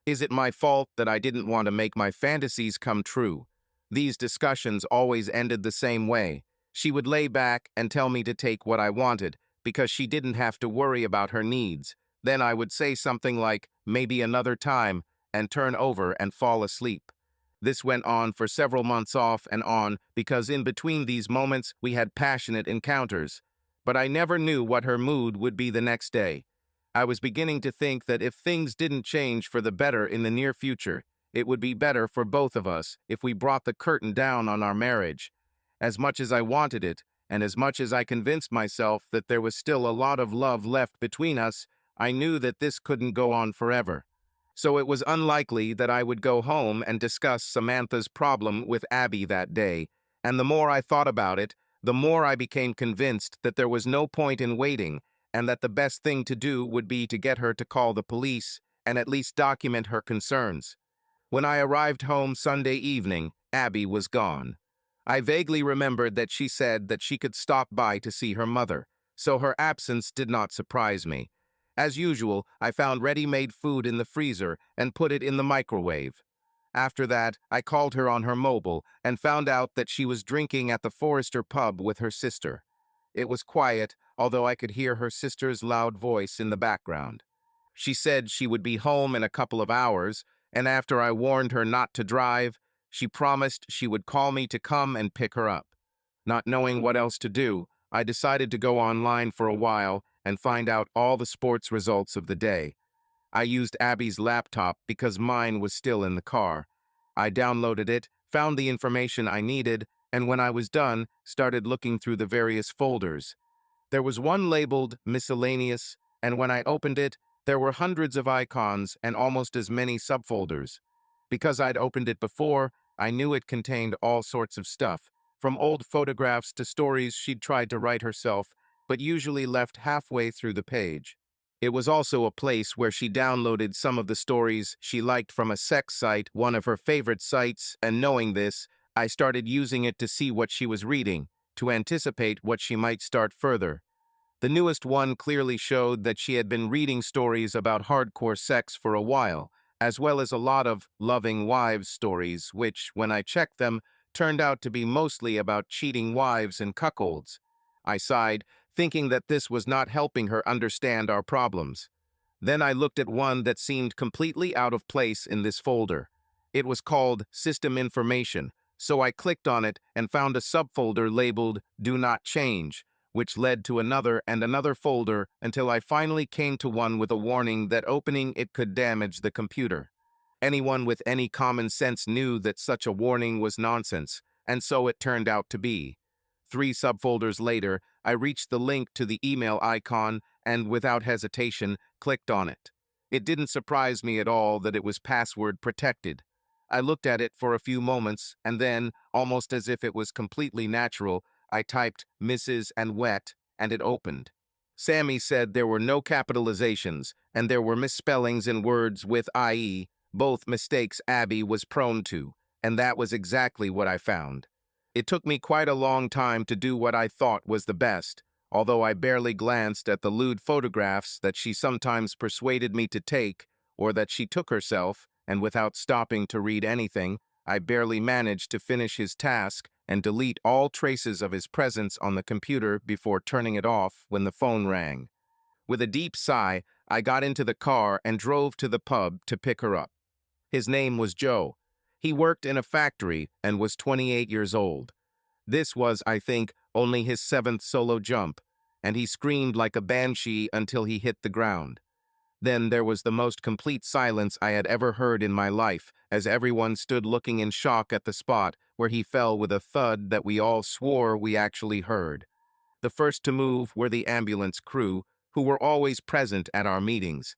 [SPEAKER 1] Is it my fault that I didn't want to make my fantasies come true? These discussions always ended the same way. She would lay back and tell me to take what I wanted, because she didn't have to worry about her needs. Then I would say something like, "maybe another time," and turn over and fall asleep. This went on for several months off and on, because in between these moments we had passionate encounters. But I never knew what her mood would be the next day. I was beginning to think that if things didn't change for the better in the near future, it would be better for both of us if we brought the curtain down on our marriage. As much as I wanted it, and as much as I convinced myself that there was still a lot of love left between us, I knew that this couldn't go on forever. So it was unlikely that I would go home and discuss Samantha's problem with Abby that day, and the more I thought about it, the more I became convinced that there was no point in waiting, and that the best thing to do would be to get her to call the police and at least document her concerns. When I arrived home Sunday evening, Abby was gone. I vaguely remembered that she said that she could stop by to see her mother, so her absence did not surprise me. As usual, I found ready-made food in the freezer and put it in the microwave. After that, I called her on her mobile and found out that she was drinking at the Forrester pub with her sister. It was quiet, although I could hear her sister's loud voice in the background. She said she would be home in a couple of hours, and after I warned her not to drive, she promised she would call me to come and pick her up. Not knowing what else to do, I decided to go online for a while and find out all the sports results of the day. I used Abby's laptop because mine was still in the car. I downloaded it, found the information I needed, and when I was done, started looking through the various folders. There was one labeled Miscellaneous, and when I opened it, there were hundreds of icons and almost as many subfolders. Because I'd opened it before, I knew it contained all sorts of stuff, from old photographs to stories she'd tried to write herself, but usually left halfway through the page. It was also a place where she downloaded some of the stories she liked from a sex site, one of her favorite sites, and knowing this, I started using it to see what she was reading, to anticipate what she might start further. The newest one clearly showed that she had been reading stories about hardcore sex for a while, as well as a lot of loving wives stories, which, when I checked them, turned out to be mostly about cheating wives and cuckolds. I sighed, thinking that this was not helping her understand our problems. Then I looked at one that seemed completely out of place in this folder. It was called System Information, so I clicked on it and found a subfolder labeled Do Not Change, which led to another and another folder until I finally came to one with a warning that opening it could damage the computer. Anyone with any common sense knew that such a warning was nonsense, and so it turned out to be. 3 subfolders later, I reached the link to the email icon and, without hesitation, clicked on it. It didn't surprise me at all that it was password protected. I looked at it for a few moments, and then, almost as if it was completely natural, I typed Mrs. and wet, and it opened. Sammy said there were no capitalizations, and there were misspellings in words with IE, both mistakes Abby was prone to, and that was exactly what I found. It took me quite a long time to do what I thought was the best, although I barely glanced at the lewd photographs that she sometimes persuaded me to take, or that she took herself, and without stopping to read anything, I barely managed to finish his task and delete all traces of his presence on the computer before turning it off when the phone rang. With a deep sigh, I got into the car and drove to the pub to pick her up. His name was Joe. He worked in a factory and was 28 years old. This was, I think, only his 7th solo jump, and he screamed like a banshee until he hit the ground. Then there was the most complete silence I had ever heard in my life, as everyone stood looking in shock at the spot where he fell with a thud that we all swore we actually heard. The first to move were the ambulance crew, who were always present at our meetings.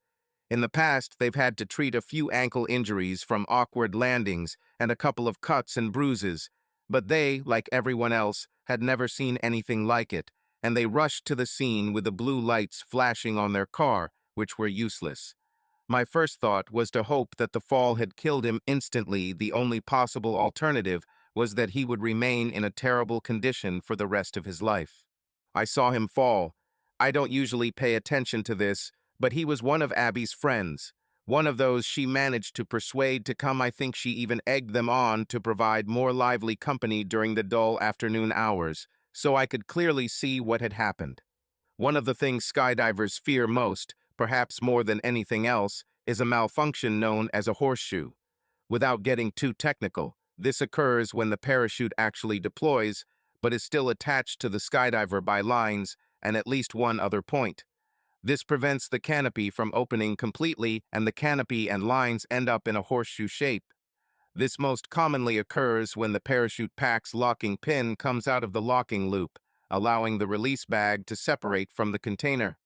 [SPEAKER 1] In the past, they've had to treat a few ankle injuries from awkward landings and a couple of cuts and bruises, but they, like everyone else, had never seen anything like it, and they rushed to the scene with the blue lights flashing on their car, which were useless. My first thought was to hope that the fall had killed him instantly. The only possible alternative was that he would remain in a terrible condition for the rest of his life. I saw him fall. I don't usually pay attention to this, but he was one of Abby's friends, one of those she managed to persuade to come. I think she even egged them on to provide more lively company during the dull afternoon hours, so I could clearly see what had happened. One of the things skydivers fear most, perhaps more than anything else, is a malfunction known as a horseshoe. Without getting too technical, this occurs when the parachute actually deploys, but is still attached to the skydiver by lines and at least one other point. This prevents the canopy from opening completely, and the canopy and lines end up in a horseshoe shape. This most commonly occurs when the parachute pack's locking pin comes out of the locking loop, allowing the release bag to separate from the container.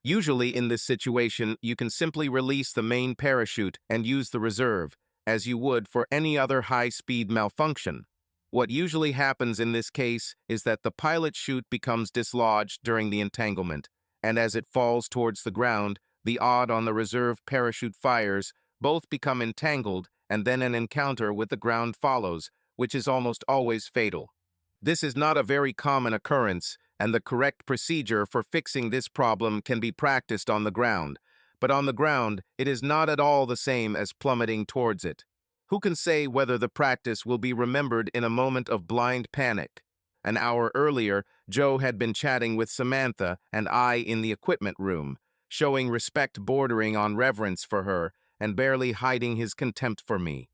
[SPEAKER 1] Usually in this situation, you can simply release the main parachute and use the reserve, as you would for any other high-speed malfunction. What usually happens in this case is that the pilot chute becomes dislodged during the entanglement, and as it falls towards the ground, the odd on the reserve parachute fires, both become entangled, and then an encounter with the ground follows, which is almost always fatal. This is not a very common occurrence, and the correct procedure for fixing this problem can be practiced on the ground. But on the ground, it is not at all the same as plummeting towards it. Who can say whether the practice will be remembered in a moment of blind panic? An hour earlier, Joe had been chatting with Samantha and I in the equipment room, showing respect bordering on reverence for her and barely hiding his contempt for me.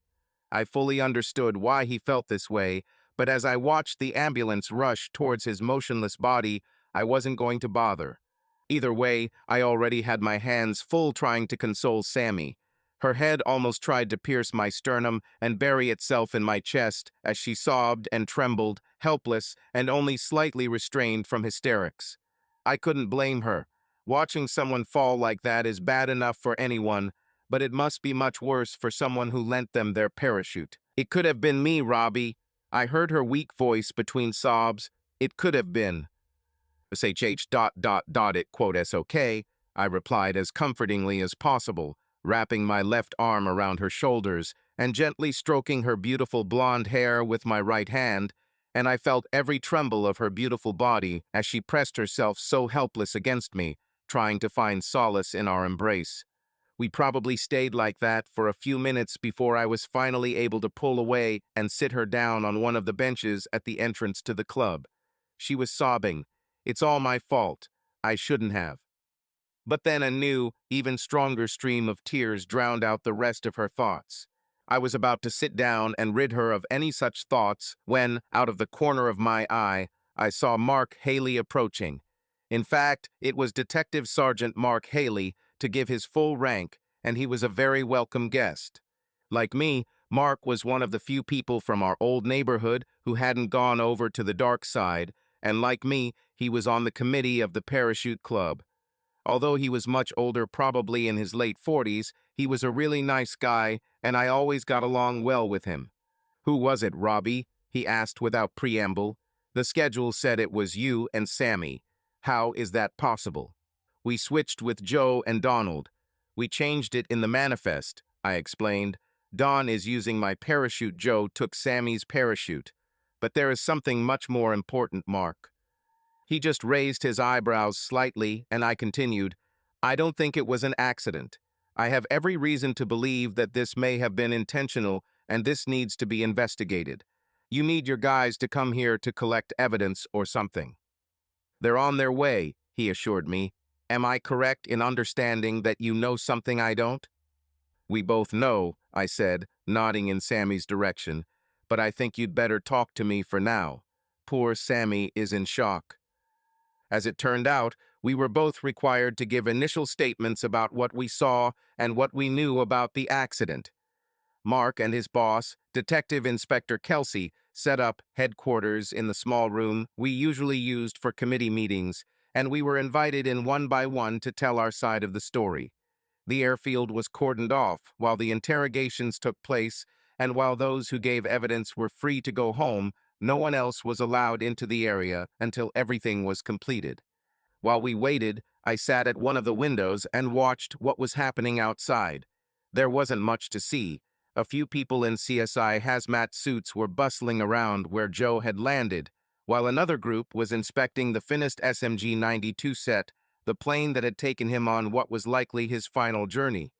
[SPEAKER 1] I fully understood why he felt this way, but as I watched the ambulance rush towards his motionless body, I wasn't going to bother. Either way, I already had my hands full trying to console Sammy. Her head almost tried to pierce my sternum and bury itself in my chest as she sobbed and trembled, helpless and only slightly restrained from hysterics. I couldn't blame her. Watching someone fall like that is bad enough for anyone, but it must be much worse for someone who lent them their parachute. It could have been me, Robbie. I heard her weak voice between sobs. It could have been. SHH it quote SOK, I replied as comfortingly as possible, wrapping my left arm around her shoulders and gently stroking her beautiful blonde hair with my right hand, and I felt every tremble of her beautiful body as she pressed herself so helpless against me, trying to find solace in our embrace. We probably stayed like that for a few minutes before I was finally able to pull away and sit her down on one of the benches at the entrance to the club. She was sobbing. It's all my fault. I shouldn't have. But then a new, even stronger stream of tears drowned out the rest of her thoughts. I was about to sit down and rid her of any such thoughts when, out of the corner of my eye, I saw Mark Haley approaching. In fact, it was Detective Sergeant Mark Haley, to give his full rank, and he was a very welcome guest. Like me, Mark was one of the few people from our old neighborhood who hadn't gone over to the dark side, and like me, he was on the committee of the Parachute Club. Although he was much older, probably in his late 40s, he was a really nice guy, and I always got along well with him. "Who was it, Robbie?" he asked without preamble. "The schedule said it was you and Sammy. How is that possible?" "We switched with Joe and Donald. We changed it in the manifest," I explained. "Don is using my parachute. Joe took Sammy's parachute. But there is something much more important, Mark." He just raised his eyebrows slightly, and I continued, "I don't think it was an accident. I have every reason to believe that this may have been intentional, and this needs to be investigated. You need your guys to come here to collect evidence or something." "They're on their way," he assured me. "Am I correct in understanding that you know something I don't?" "We both know," I said, nodding in Sammy's direction, "but I think you'd better talk to me for now. Poor Sammy is in shock." As it turned out, we were both required to give initial statements about what we saw and what we knew about the accident. Mark and his boss, Detective Inspector Kelsey, set up headquarters in the small room we usually used for committee meetings, and we were invited in one by one to tell our side of the story. The airfield was cordoned off while the interrogations took place, and while those who gave evidence were free to go home, no one else was allowed into the area until everything was completed. While we waited, I sat at one of the windows and watched what was happening outside. There wasn't much to see. A few people in CSI hazmat suits were bustling around where Joe had landed, while another group was inspecting the finished SMG-92 set, the plane that had taken him on what was likely his final journey.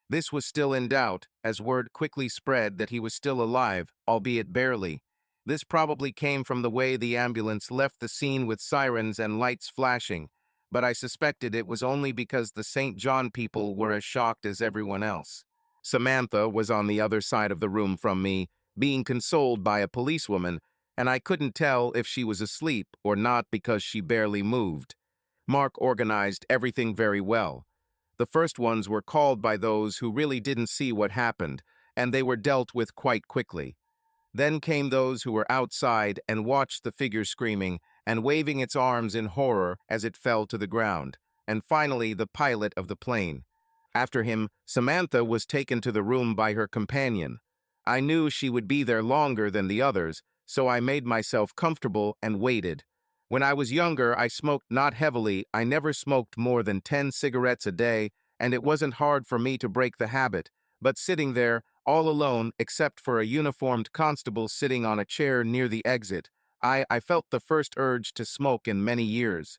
[SPEAKER 1] This was still in doubt, as word quickly spread that he was still alive, albeit barely. This probably came from the way the ambulance left the scene with sirens and lights flashing, but I suspected it was only because the St. John people were as shocked as everyone else. Samantha was on the other side of the room from me, being consoled by a policewoman, and I couldn't tell if she was asleep or not because she barely moved. Mark organized everything very well. The first ones were called by those who really didn't see what happened, and they were dealt with quite quickly. Then came those who were outside and watched the figure screaming and waving its arms in horror as it fell to the ground, and finally the pilot of the plane. After him, Samantha was taken to the room by her companion. I knew she would be there longer than the others, so I made myself comfortable and waited. When I was younger, I smoked not heavily. I never smoked more than 10 cigarettes a day, and it wasn't hard for me to break the habit. But sitting there, all alone except for a uniformed constable sitting on a chair near the exit, I felt the first urge to smoke in many years.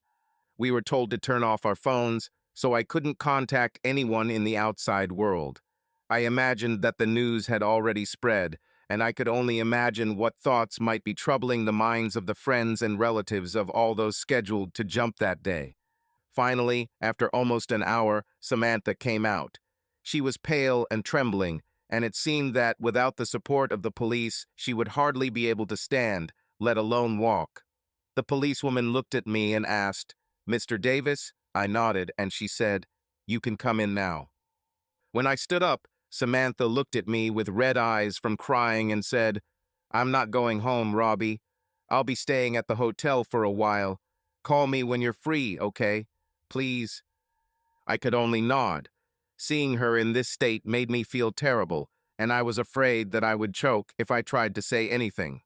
[SPEAKER 1] We were told to turn off our phones, so I couldn't contact anyone in the outside world. I imagined that the news had already spread, and I could only imagine what thoughts might be troubling the minds of the friends and relatives of all those scheduled to jump that day. Finally, after almost an hour, Samantha came out. She was pale and trembling, and it seemed that without the support of the police, she would hardly be able to stand, let alone walk. The policewoman looked at me and asked, "Mr. Davis?" I nodded, and she said, "You can come in now." When I stood up, Samantha looked at me with red eyes from crying and said, "I'm not going home, Robbie. I'll be staying at the hotel for a while. Call me when you're free, okay? Please." I could only nod. Seeing her in this state made me feel terrible, and I was afraid that I would choke if I tried to say anything.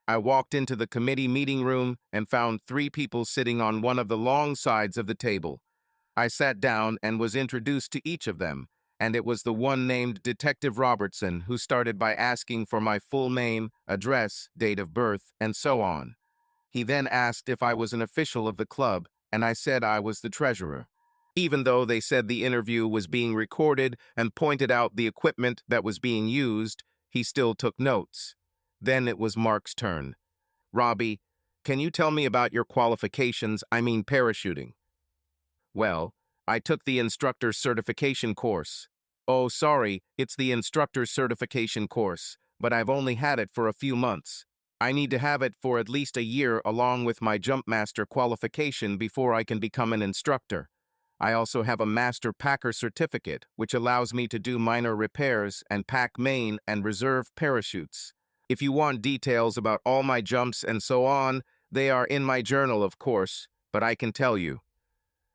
[SPEAKER 1] I walked into the committee meeting room and found 3 people sitting on one of the long sides of the table. I sat down and was introduced to each of them, and it was the one named Detective Robertson who started by asking for my full name, address, date of birth, and so on. He then asked if I was an official of the club, and I said I was the treasurer. Even though they said the interview was being recorded and pointed out the equipment that was being used, he still took notes. Then it was Mark's turn. Robbie, can you tell me about your qualifications, I mean parachuting? Well, I took the instructor's certification course. Oh, sorry, it's the instructor's certification course, but I've only had it for a few months. I need to have it for at least a year along with my jump master qualification before I can become an instructor. I also have a master packer certificate, which allows me to do minor repairs and pack main and reserve parachutes. If you want details about all my jumps and so on, they are in my journal, of course, but I can tell you.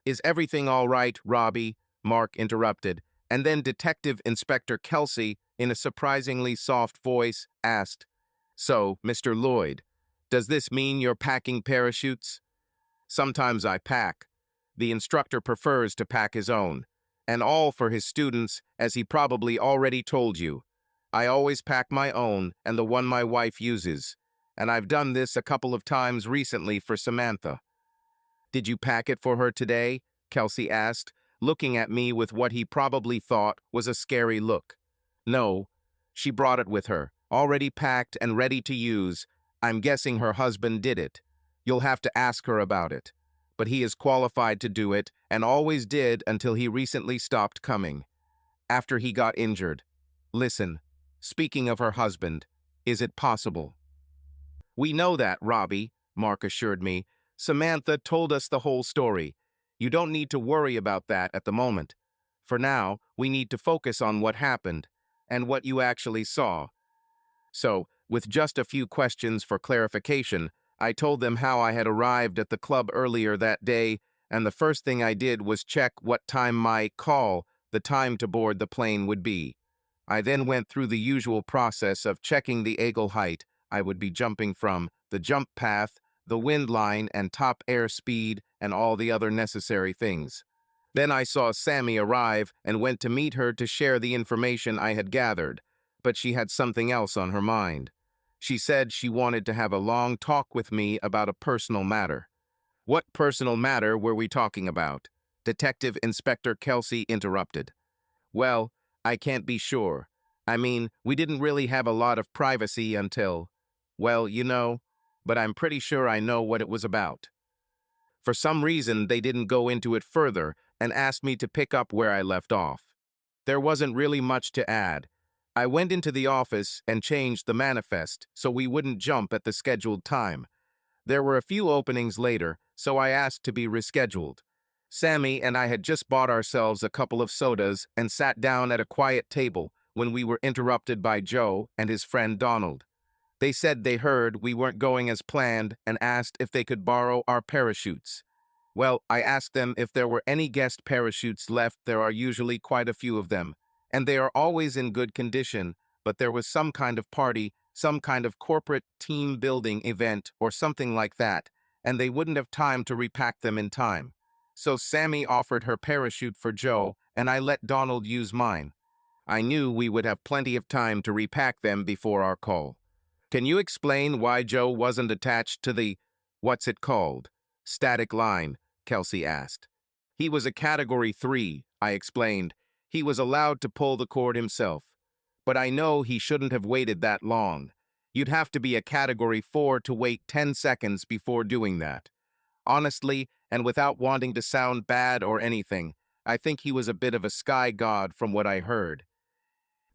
[SPEAKER 1] Is everything all right, Robbie? Mark interrupted, and then Detective Inspector Kelsey, in a surprisingly soft voice, asked, So, Mr. Lloyd, does this mean you're packing parachutes? Sometimes I pack. The instructor prefers to pack his own, and all for his students, as he probably already told you. I always pack my own and the one my wife uses, and I've done this a couple of times recently for Samantha. Did you pack it for her today? Kelsey asked, looking at me with what he probably thought was a scary look. No, she brought it with her, already packed and ready to use. I'm guessing her husband did it. You'll have to ask her about it. But he is qualified to do it and always did until he recently stopped coming, after he got injured. Listen, speaking of her husband, is it possible? We know that, Robbie, Mark assured me. Samantha told us the whole story. You don't need to worry about that at the moment. For now, we need to focus on what happened and what you actually saw. So, with just a few questions for clarification, I told them how I had arrived at the club earlier that day, and the first thing I did was check what time my call, the time to board the plane, would be. I then went through the usual process of checking the eagle height I would be jumping from, the jump path, the wind line and top air speed, and all the other necessary things. Then I saw Sammy arrive and went to meet her to share the information I had gathered, but she had something else on her mind. She said she wanted to have a long talk with me about a personal matter. What personal matter were we talking about? Detective Inspector Kelsey interrupted. Well, I can't be sure. I mean, we didn't really have a lot of privacy until, well, but I'm pretty sure I know what it was about. For some reason, they didn't go into it further and asked me to pick up where I left off. There wasn't really much to add. I went into the office and changed the manifest so we wouldn't jump at the scheduled time. There were a few openings later, so I asked to be rescheduled. Sammy and I had just bought ourselves a couple of sodas and sat down at a quiet table when we were interrupted by Joe and his friend Donald. They said they heard we weren't going as planned and asked if they could borrow our parachutes. Well, I asked them if there were any guest parachutes left. There are usually quite a few of them, and they are always in good condition, but there was some kind of party, some kind of corporate team-building event or something like that, and they wouldn't have time to repack them in time. So Sammy offered her parachute for Joe, and I let Donald use mine. I knew we would have plenty of time to repack them before our call. Can you explain why Joe wasn't attached to the, what's it called, static line? Kelsey asked. He was a Category 3, I explained. He was allowed to pull the cord himself. But I know he shouldn't have waited that long. You'd have to be a Category 4 to wait 10 seconds before doing that. Honestly, and without wanting to sound bad or anything, I think he was a bit of a sky god from what I heard.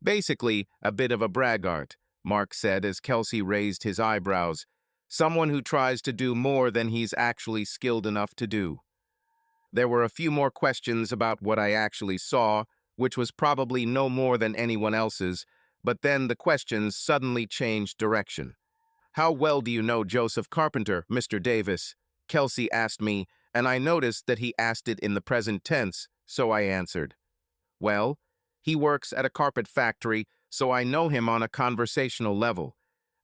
[SPEAKER 1] Basically, a bit of a braggart, Mark said as Kelsey raised his eyebrows. Someone who tries to do more than he's actually skilled enough to do. There were a few more questions about what I actually saw, which was probably no more than anyone else's, but then the questions suddenly changed direction. How well do you know Joseph Carpenter, Mr. Davis? Kelsey asked me, and I noticed that he asked it in the present tense, so I answered. Well, he works at a carpet factory, so I know him on a conversational level.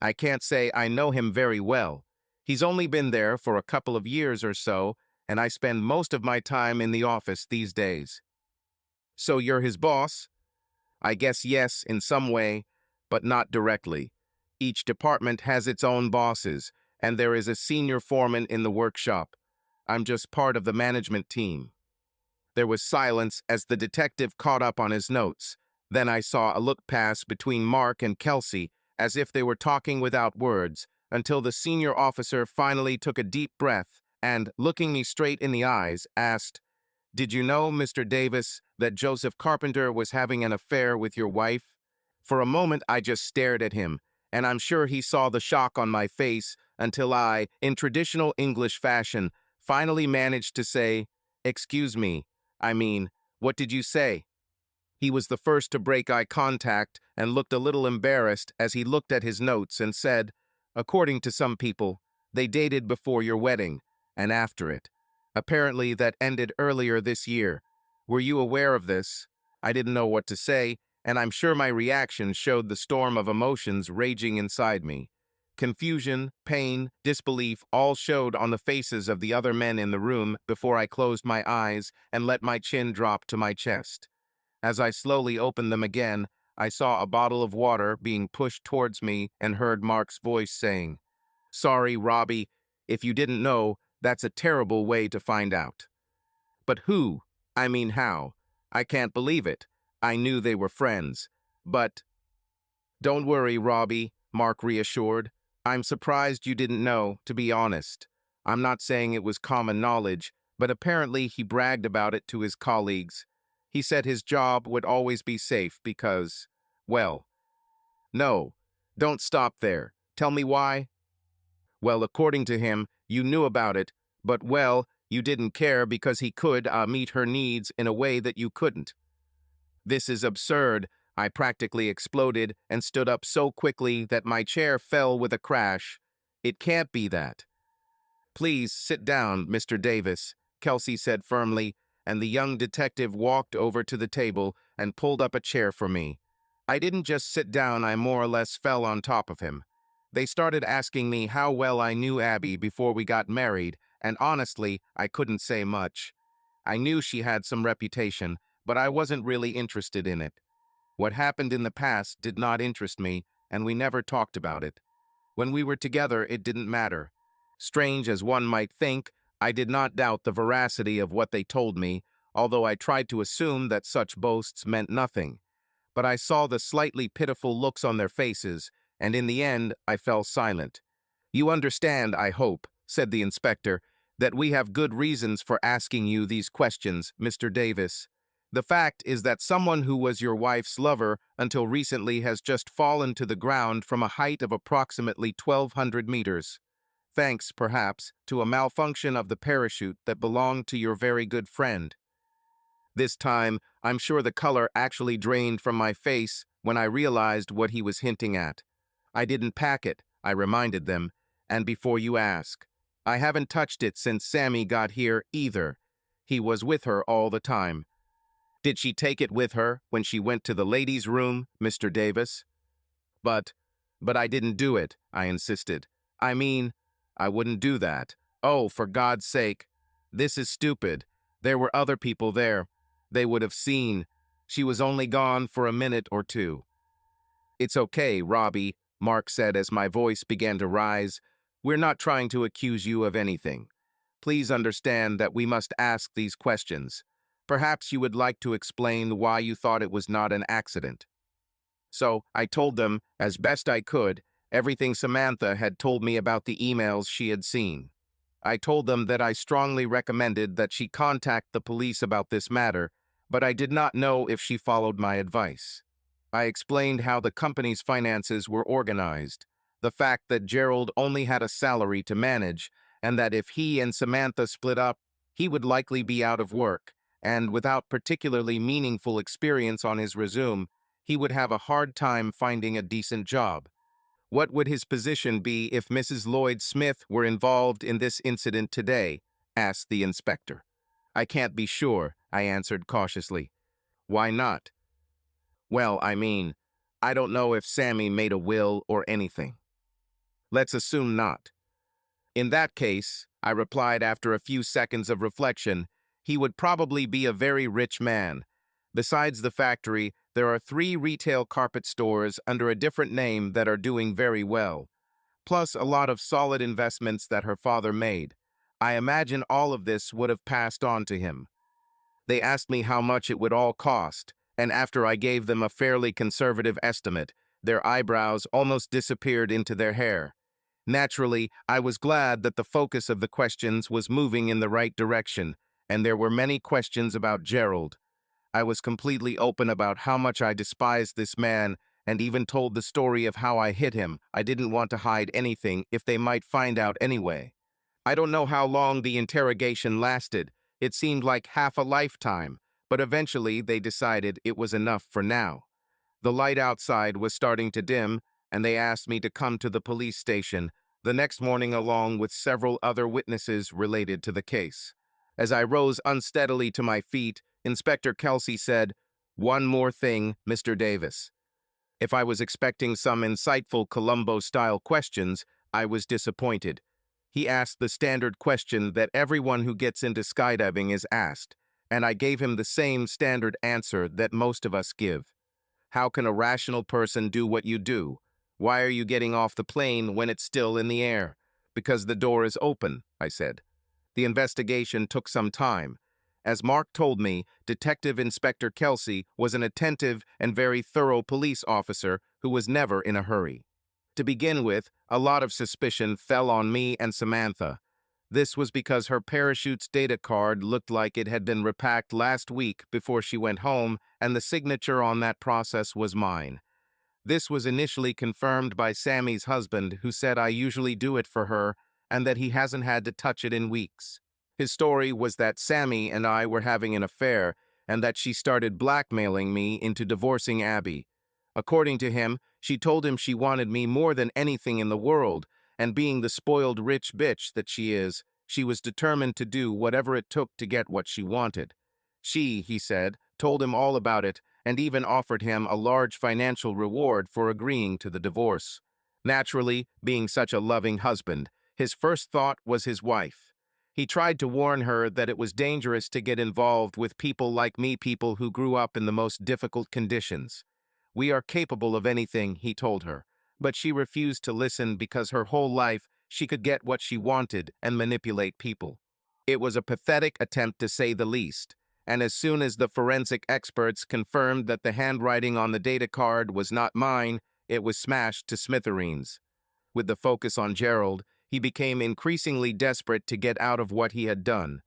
[SPEAKER 1] I can't say I know him very well. He's only been there for a couple of years or so, and I spend most of my time in the office these days. So you're his boss? I guess yes, in some way, but not directly. Each department has its own bosses, and there is a senior foreman in the workshop. I'm just part of the management team. There was silence as the detective caught up on his notes. Then I saw a look pass between Mark and Kelsey, as if they were talking without words, until the senior officer finally took a deep breath and, looking me straight in the eyes, asked, "Did you know, Mr. Davis, that Joseph Carpenter was having an affair with your wife?" For a moment, I just stared at him, and I'm sure he saw the shock on my face until I, in traditional English fashion, finally managed to say, "Excuse me, what did you say?" He was the first to break eye contact and looked a little embarrassed as he looked at his notes and said, "According to some people, they dated before your wedding and after it. Apparently that ended earlier this year. Were you aware of this?" I didn't know what to say, and I'm sure my reaction showed the storm of emotions raging inside me. Confusion, pain, disbelief all showed on the faces of the other men in the room before I closed my eyes and let my chin drop to my chest. As I slowly opened them again, I saw a bottle of water being pushed towards me and heard Mark's voice saying, "Sorry, Robbie, if you didn't know, that's a terrible way to find out." But who? How? I can't believe it. I knew they were friends. But don't worry, Robbie, Mark reassured. I'm surprised you didn't know, to be honest. I'm not saying it was common knowledge, but apparently he bragged about it to his colleagues. He said his job would always be safe because, well, no, don't stop there. Tell me why? Well, according to him, you knew about it, but, well, you didn't care because he could meet her needs in a way that you couldn't. This is absurd. I practically exploded and stood up so quickly that my chair fell with a crash. It can't be that. "Please sit down, Mr. Davis," Kelsey said firmly, and the young detective walked over to the table and pulled up a chair for me. I didn't just sit down, I more or less fell on top of him. They started asking me how well I knew Abby before we got married, and honestly, I couldn't say much. I knew she had some reputation, but I wasn't really interested in it. What happened in the past did not interest me, and we never talked about it. When we were together, it didn't matter. Strange as one might think, I did not doubt the veracity of what they told me, although I tried to assume that such boasts meant nothing. But I saw the slightly pitiful looks on their faces, and in the end, I fell silent. "You understand, I hope," said the inspector, "that we have good reasons for asking you these questions, Mr. Davis. The fact is that someone who was your wife's lover until recently has just fallen to the ground from a height of approximately 1,200 meters. Thanks, perhaps, to a malfunction of the parachute that belonged to your very good friend." This time, I'm sure the color actually drained from my face when I realized what he was hinting at. "I didn't pack it," I reminded them, "and before you ask, I haven't touched it since Sammy got here either. He was with her all the time." "Did she take it with her when she went to the ladies' room, Mr. Davis?" But, but I didn't do it," I insisted. I mean, I wouldn't do that. Oh, for God's sake. This is stupid. There were other people there. They would have seen. She was only gone for a minute or two." "It's okay, Robbie," Mark said as my voice began to rise. "We're not trying to accuse you of anything. Please understand that we must ask these questions. Perhaps you would like to explain why you thought it was not an accident." So I told them, as best I could, everything Samantha had told me about the emails she had seen. I told them that I strongly recommended that she contact the police about this matter, but I did not know if she followed my advice. I explained how the company's finances were organized, the fact that Gerald only had a salary to manage, and that if he and Samantha split up, he would likely be out of work, and without particularly meaningful experience on his resume, he would have a hard time finding a decent job. What would his position be if Mrs. Lloyd Smith were involved in this incident today? Asked the inspector. "I can't be sure," I answered cautiously. Why not? Well, I mean, I don't know if Sammy made a will or anything. Let's assume not. In that case, I replied after a few seconds of reflection, he would probably be a very rich man. Besides the factory, there are 3 retail carpet stores under a different name that are doing very well, plus a lot of solid investments that her father made. I imagine all of this would have passed on to him. They asked me how much it would all cost, and after I gave them a fairly conservative estimate, their eyebrows almost disappeared into their hair. Naturally, I was glad that the focus of the questions was moving in the right direction, and there were many questions about Gerald. I was completely open about how much I despised this man, and even told the story of how I hit him. I didn't want to hide anything if they might find out anyway. I don't know how long the interrogation lasted. It seemed like half a lifetime, but eventually they decided it was enough for now. The light outside was starting to dim, and they asked me to come to the police station the next morning along with several other witnesses related to the case. As I rose unsteadily to my feet, Inspector Kelsey said, "One more thing, Mr. Davis." If I was expecting some insightful Columbo-style questions, I was disappointed. He asked the standard question that everyone who gets into skydiving is asked, and I gave him the same standard answer that most of us give. How can a rational person do what you do? Why are you getting off the plane when it's still in the air? Because the door is open, I said. The investigation took some time. As Mark told me, Detective Inspector Kelsey was an attentive and very thorough police officer who was never in a hurry. To begin with, a lot of suspicion fell on me and Samantha. This was because her parachute's data card looked like it had been repacked last week before she went home, and the signature on that process was mine. This was initially confirmed by Sammy's husband, who said I usually do it for her and that he hasn't had to touch it in weeks. His story was that Sammy and I were having an affair and that she started blackmailing me into divorcing Abby. According to him, she told him she wanted me more than anything in the world, and being the spoiled rich bitch that she is, she was determined to do whatever it took to get what she wanted. She, he said, told him all about it and even offered him a large financial reward for agreeing to the divorce. Naturally, being such a loving husband, his first thought was his wife. He tried to warn her that it was dangerous to get involved with people like me, people who grew up in the most difficult conditions. We are capable of anything, he told her, but she refused to listen because her whole life she could get what she wanted and manipulate people. It was a pathetic attempt to say the least, and as soon as the forensic experts confirmed that the handwriting on the data card was not mine, it was smashed to smithereens. With the focus on Gerald, he became increasingly desperate to get out of what he had done.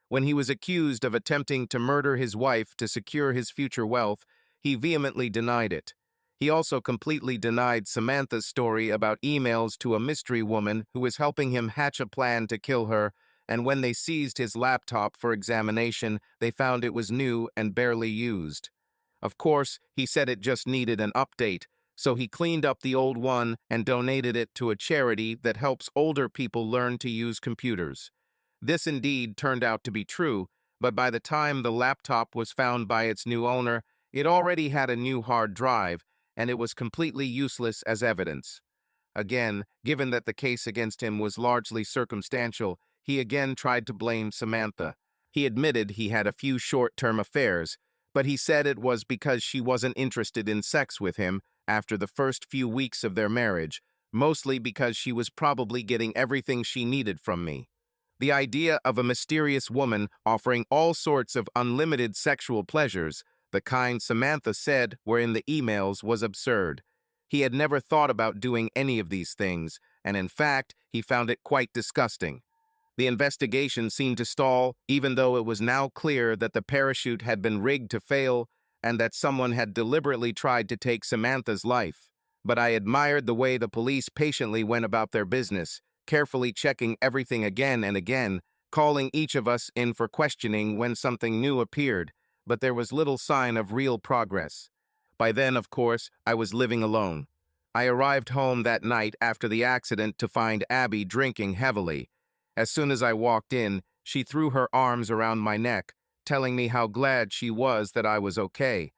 [SPEAKER 1] When he was accused of attempting to murder his wife to secure his future wealth, he vehemently denied it. He also completely denied Samantha's story about emails to a mystery woman who was helping him hatch a plan to kill her, and when they seized his laptop for examination, they found it was new and barely used. Of course, he said it just needed an update, so he cleaned up the old one and donated it to a charity that helps older people learn to use computers. This indeed turned out to be true, but by the time the laptop was found by its new owner, it already had a new hard drive, and it was completely useless as evidence. Again, given that the case against him was largely circumstantial, he again tried to blame Samantha. He admitted he had a few short-term affairs, but he said it was because she wasn't interested in sex with him after the first few weeks of their marriage, mostly because she was probably getting everything she needed from me. The idea of a mysterious woman offering all sorts of unlimited sexual pleasures, the kind Samantha said were in the emails, was absurd. He had never thought about doing any of these things, and in fact, he found it quite disgusting. The investigation seemed to stall, even though it was now clear that the parachute had been rigged to fail and that someone had deliberately tried to take Samantha's life. But I admired the way the police patiently went about their business, carefully checking everything again and again, calling each of us in for questioning when something new appeared, but there was little sign of real progress. By then, of course, I was living alone. I arrived home that night after the accident to find Abby drinking heavily. As soon as I walked in, she threw her arms around my neck, telling me how glad she was that I was okay.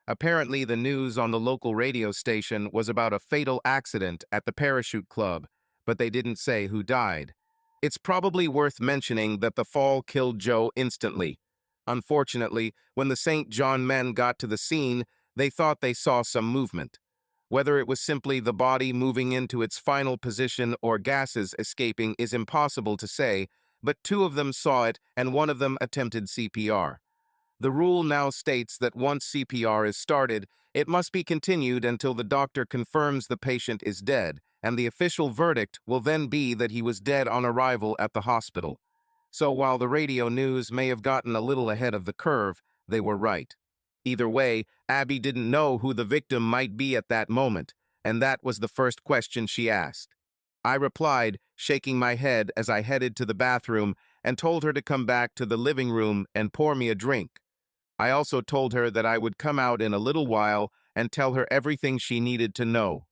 [SPEAKER 1] Apparently, the news on the local radio station was about a fatal accident at the parachute club, but they didn't say who died. It's probably worth mentioning that the fall killed Joe instantly. Unfortunately, when the St. John men got to the scene, they thought they saw some movement. Whether it was simply the body moving into its final position or gases escaping is impossible to say, but two of them saw it and one of them attempted CPR. The rule now states that once CPR is started, it must be continued until the doctor confirms the patient is dead, and the official verdict will then be that he was dead on arrival at the hospital. So while the radio news may have gotten a little ahead of the curve, they were right. Either way, Abby didn't know who the victim might be at that moment, and that was the first question she asked. I replied, shaking my head as I headed to the bathroom, and told her to come back to the living room and pour me a drink. I also told her that I would come out in a little while and tell her everything she needed to know.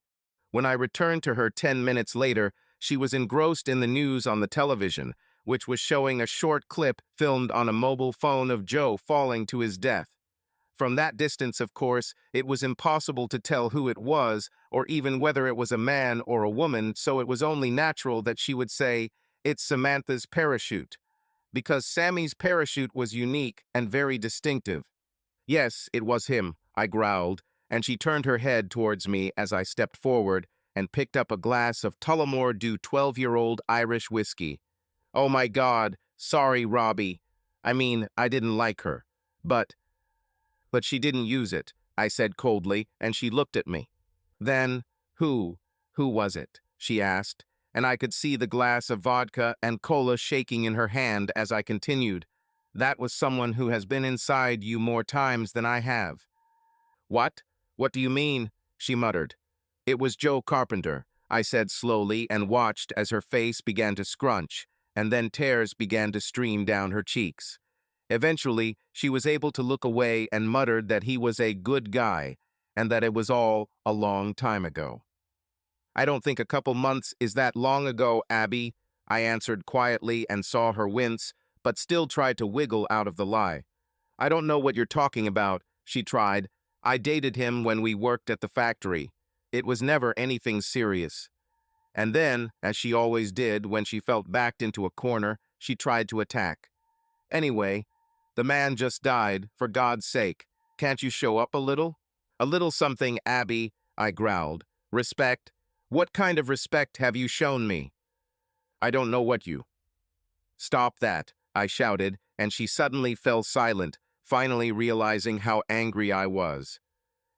[SPEAKER 1] When I returned to her 10 minutes later, she was engrossed in the news on the television, which was showing a short clip filmed on a mobile phone of Joe falling to his death. From that distance, of course, it was impossible to tell who it was, or even whether it was a man or a woman, so it was only natural that she would say, "It's Samantha's parachute," because Sammy's parachute was unique and very distinctive. Yes, it was him, I growled, and she turned her head towards me as I stepped forward and picked up a glass of Tullamore Dew 12-year-old Irish whiskey. Oh my God, sorry, Robbie. I mean, I didn't like her. But she didn't use it, I said coldly, and she looked at me. Then, who was it? She asked, and I could see the glass of vodka and cola shaking in her hand as I continued. That was someone who has been inside you more times than I have. What? What do you mean? She muttered. It was Joe Carpenter, I said slowly and watched as her face began to scrunch, and then tears began to stream down her cheeks. Eventually, she was able to look away and muttered that he was a good guy, and that it was all a long time ago. I don't think a couple months is that long ago, Abby, I answered quietly and saw her wince, but still tried to wiggle out of the lie. I don't know what you're talking about, she tried. I dated him when we worked at the factory. It was never anything serious. And then, as she always did when she felt backed into a corner, she tried to attack. Anyway, the man just died, for God's sake. Can't you show up a little? A little something, Abby, I growled. Respect? What kind of respect have you shown me? I don't know what you... Stop that, I shouted, and she suddenly fell silent, finally realizing how angry I was.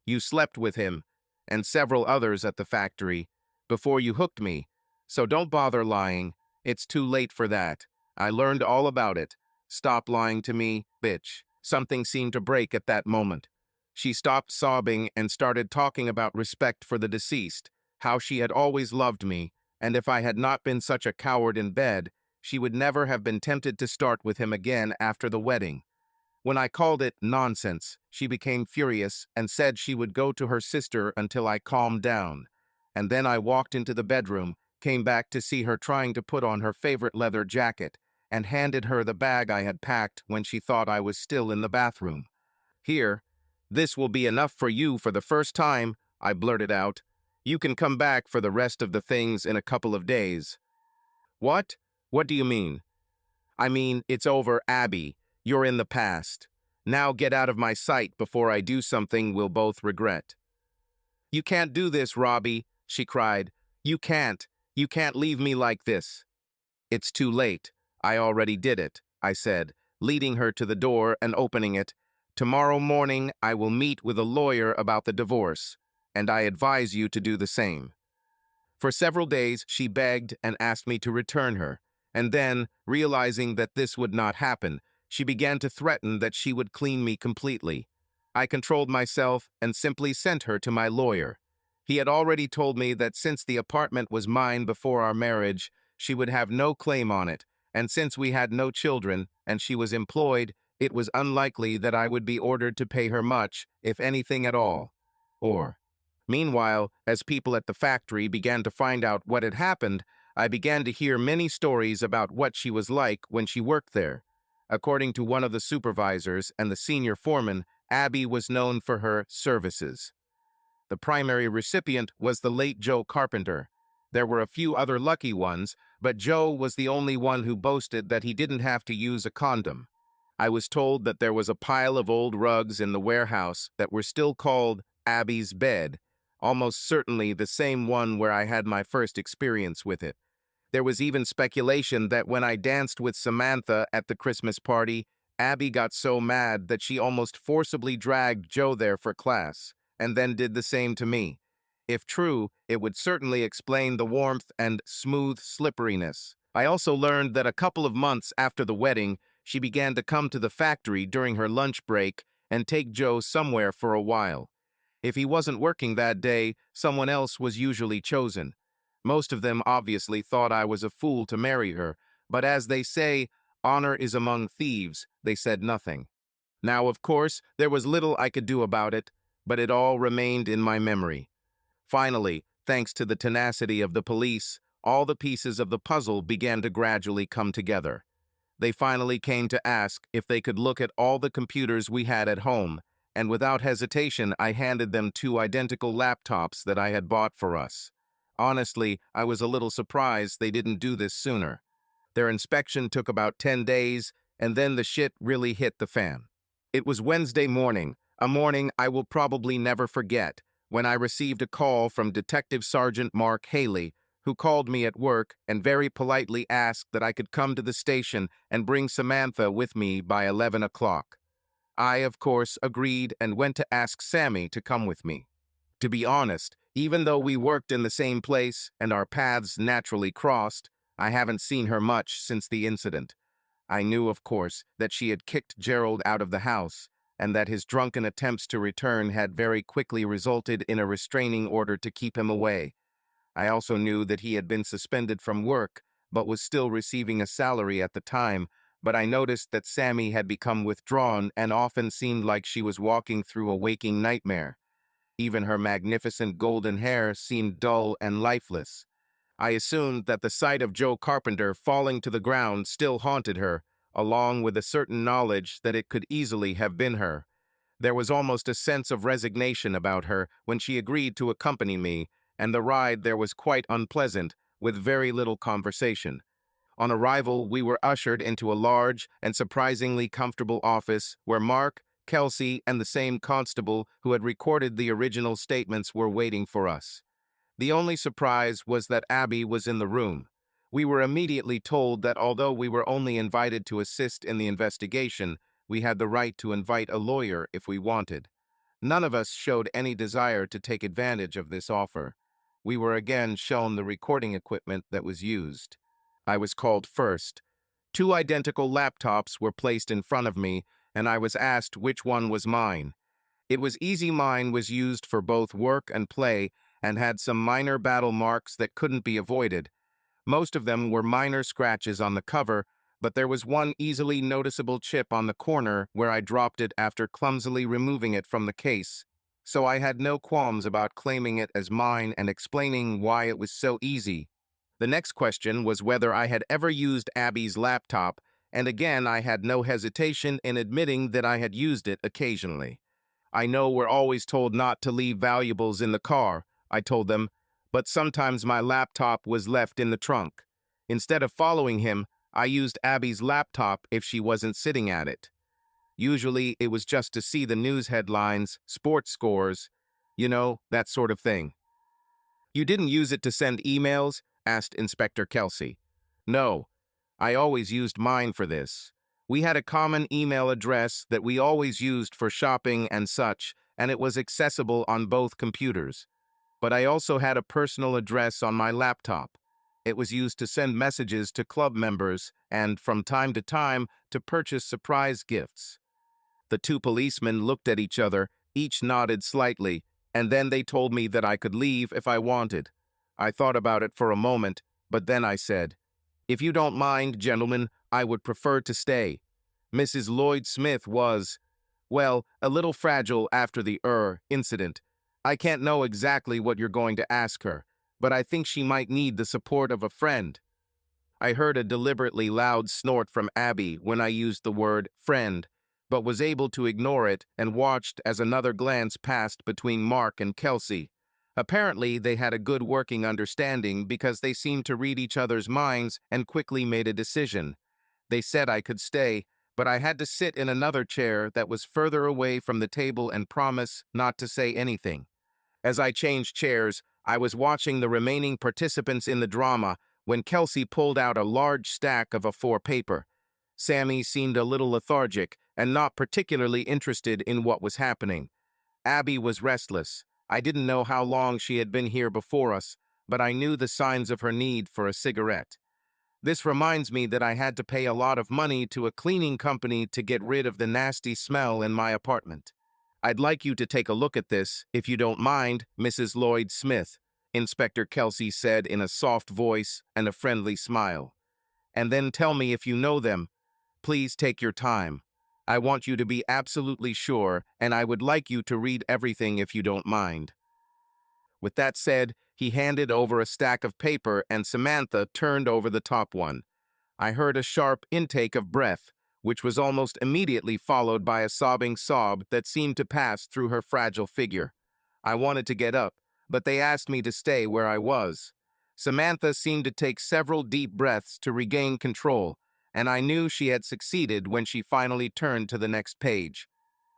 [SPEAKER 1] You slept with him, and several others at the factory, before you hooked me, so don't bother lying. It's too late for that. I learned all about it. Stop lying to me, bitch. Something seemed to break at that moment. She stopped sobbing and started talking about respect for the deceased, how she had always loved me, and if I had not been such a coward in bed, she would never have been tempted to start with him again after the wedding. When I called it nonsense, she became furious and said she would go to her sister until I calmed down. And then I walked into the bedroom, came back to see her trying to put on her favorite leather jacket, and handed her the bag I had packed when she thought I was still in the bathroom. Here, this will be enough for you for the first time, I blurted out. You can come back for the rest of the things in a couple of days. What? What do you mean? I mean, it's over, Abby. You're in the past. Now get out of my sight before I do something we'll both regret. You can't do this, Robbie, she cried. You can't. You can't leave me like this. It's too late. I already did it, I said, leading her to the door and opening it. Tomorrow morning, I will meet with a lawyer about the divorce, and I advise you to do the same. For several days, she begged and asked me to return her, and then, realizing that this would not happen, she began to threaten that she would clean me completely. I controlled myself and simply sent her to my lawyer. He had already told me that since the apartment was mine before our marriage, she would have no claim on it, and since we had no children and she was employed, it was unlikely that I would be ordered to pay her much, if anything at all. Meanwhile, as people at the factory began to find out what had happened, I began to hear many stories about what she was like when she worked there. According to one of the supervisors and the senior foreman, Abby was known for her services. The primary recipient was the late Joe Carpenter. There were a few other lucky ones, but Joe was the only one who boasted that he didn't have to use a condom. I was told that there was a pile of old rugs in the warehouse that were still called Abby's bed, almost certainly the same one where I had my first experience with it. There was even speculation that when I danced with Samantha at the Christmas party, Abby got so mad that she almost forcibly dragged Joe there for class, and then did the same to me. If true, it would certainly explain the warmth and smooth slipperiness. I also learned that a couple of months after the wedding, she began to come to the factory during her lunch break and take Joe somewhere for a while. If he wasn't working that day, someone else was usually chosen. Most of them obviously thought I was a fool to marry her, but as they say, honor is among thieves, they said nothing. Now, of course, there was little I could do about it, but it all remained in my memory. Finally, thanks to the tenacity of the police, all the pieces of the puzzle began to gradually come together. They finally came to ask if they could look at all the computers we had at home, and without hesitation, I handed them 2 identical laptops that I had bought for us. Honestly, I was a little surprised they didn't do this sooner. Their inspection took about 10 days, and then the shit really hit the fan. It was Wednesday morning, a morning I will probably never forget, when I received a call from Detective Sergeant Mark Haley, who called me at work and very politely asked that I could come to the station and bring Samantha with me by 11 o'clock. I, of course, agreed and went to ask Sammy to come with me. To be honest, even though we worked in the same place and our paths naturally crossed, I haven't seen her much since the incident. I knew, of course, that she had kicked Gerald out of the house, and that his drunken attempts to return had very quickly resulted in a restraining order to keep him away. I also knew that he had been suspended from work, but was still receiving a salary at the time, but I noticed that Sammy had become withdrawn and often seemed like she was walking through a waking nightmare. Even her magnificent golden hair seemed dull and lifeless. I assumed that the sight of Joe Carpenter falling to the ground still haunted her, along with a certain knowledge that it could easily have been her. There was almost a sense of resignation about her when she agreed to accompany me, and the ride there was quite unpleasant, with very little conversation. On arrival, we were ushered into a large and surprisingly comfortable office where Mark, Kelsey, and the same constable who had recorded the original statements were waiting for us. The only surprise was that Abby was in the room. We were immediately told that although we were only invited to assist in the investigation, we had the right to invite a lawyer if we wanted. None of us showed any desire to take advantage of this offer. We were again shown the recording equipment that was used. I was called first. 2 identical laptops were placed in front of me, and I was asked which one was mine. It was easy mine was used for both work and play and had some minor battle marks that couldn't be avoided. Most of them were minor scratches on the cover, but there was one easily noticeable chip on the corner where I dropped it after clumsily removing it from the case. So I had no qualms about claiming it as mine and explaining why it was so easy. The next question was whether I had ever used Abby's laptop, and again I had no hesitation in admitting that I had used it occasionally. I know we're always told not to leave valuables in the car, I told them, but sometimes my laptop was left in the trunk. Instead of following him, I used Abby's laptop if she wasn't sitting at it. Usually it was just to see the news headlines, sports scores, that sort of thing. You didn't use it to send emails? Asked Inspector Kelsey. No, I always used mine for this. We had a common email address that we always used for shopping and such, and it was accessible on both computers. But I also had a personal address on my laptop. It was used to send messages to club members and, from time to time, to purchase surprise gifts. The 2 policemen looked at each other, each nodded slightly, and then they told me that I could leave if I wanted. I thought about it for a moment, but then I said, "If you don't mind, gentlemen, I would prefer to stay. Mrs. Lloyd Smith was, well, a little fragile after the incident. I can't know exactly what you're going to ask her, but I think she might need the support of a friend." I heard a deliberately loud snort from Abby when I used the word friend, but was able to ignore it and watched as another glance passed between Mark and Kelsey. Apparently, they had a good working understanding because they seemed to read each other's minds and quickly made a decision. They said I could stay, but I had to sit in another chair that was further away from the table and promise not to say anything. As I changed chairs, I was watching the remaining participants in the drama when Kelsey pulled out a large stack of A4 paper. Sammy seemed a little lethargic and not particularly interested in what was happening. Abby was restless. I didn't know how long she had been here before us, but I knew the signs of her need for a cigarette. This reminds me that I had to pay a lot of money to a cleaning company to get rid of the nasty smell in my apartment. I'd like you to take a look at this, if you don't mind, Mrs. Lloyd Smith, Inspector Kelsey said in a soft voice and a friendly smile. And then tell me if you know them. Please take your time. I want you to be absolutely sure, and I would like you to read everything if you don't mind. With that said, he handed over a stack of paper and Samantha turned over the top one. I heard a sharp intake of breath, which was almost immediately followed by a sobbing sob that seemed to pass through her fragile figure. I wanted to get up, but they asked me to stay where I was. Samantha seemed to take several deep breaths to regain control, and I knew she had succeeded when she finally turned to the next page.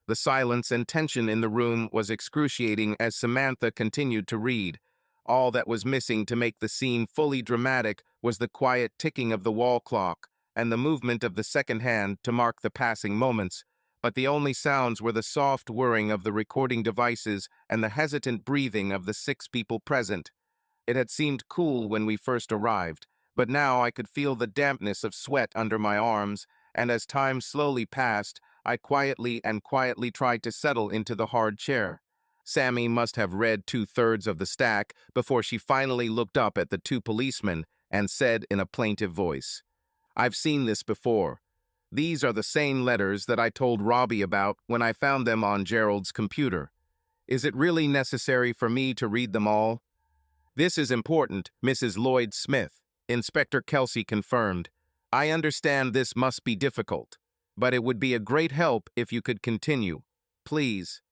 [SPEAKER 1] The silence and tension in the room was excruciating as Samantha continued to read. All that was missing to make the scene fully dramatic was the quiet ticking of the wall clock and the movement of the second hand to mark the passing moments, but the only sounds were the soft whirring of the recording devices and the hesitant breathing of the 6 people present. It had seemed cool when we first arrived, but now I could feel the dampness of sweat under my arms, and as time slowly passed, I quietly tried to settle into the hard chair. Sammy must have read 2/3 of the stack before she finally looked up at the 2 policemen and said in a plaintive voice, "I've seen this before. These are the same letters that I told Robbie about when I found them on Gerald's computer. Is it really necessary for me to read them all?" "This is important, Mrs. Lloyd Smith," Inspector Kelsey confirmed. "I understand this must be difficult, but it would be a great help if you could continue. Please."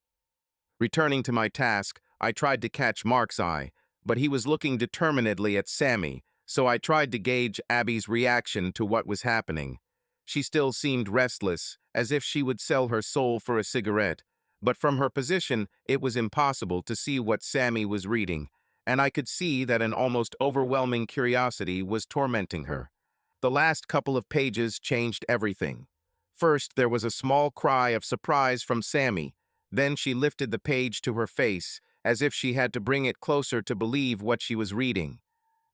[SPEAKER 1] Returning to my task, I tried to catch Mark's eye, but he was looking determinedly at Sammy, so I tried to gauge Abby's reaction to what was happening. She still seemed restless, as if she would sell her soul for a cigarette, but from her position, it was impossible to see what Sammy was reading, and I could see that an almost overwhelming curiosity was tormenting her. The last couple of pages changed everything. First, there was a small cry of surprise from Sammy. Then she lifted the page to her face, as if she had to bring it closer to believe what she was reading.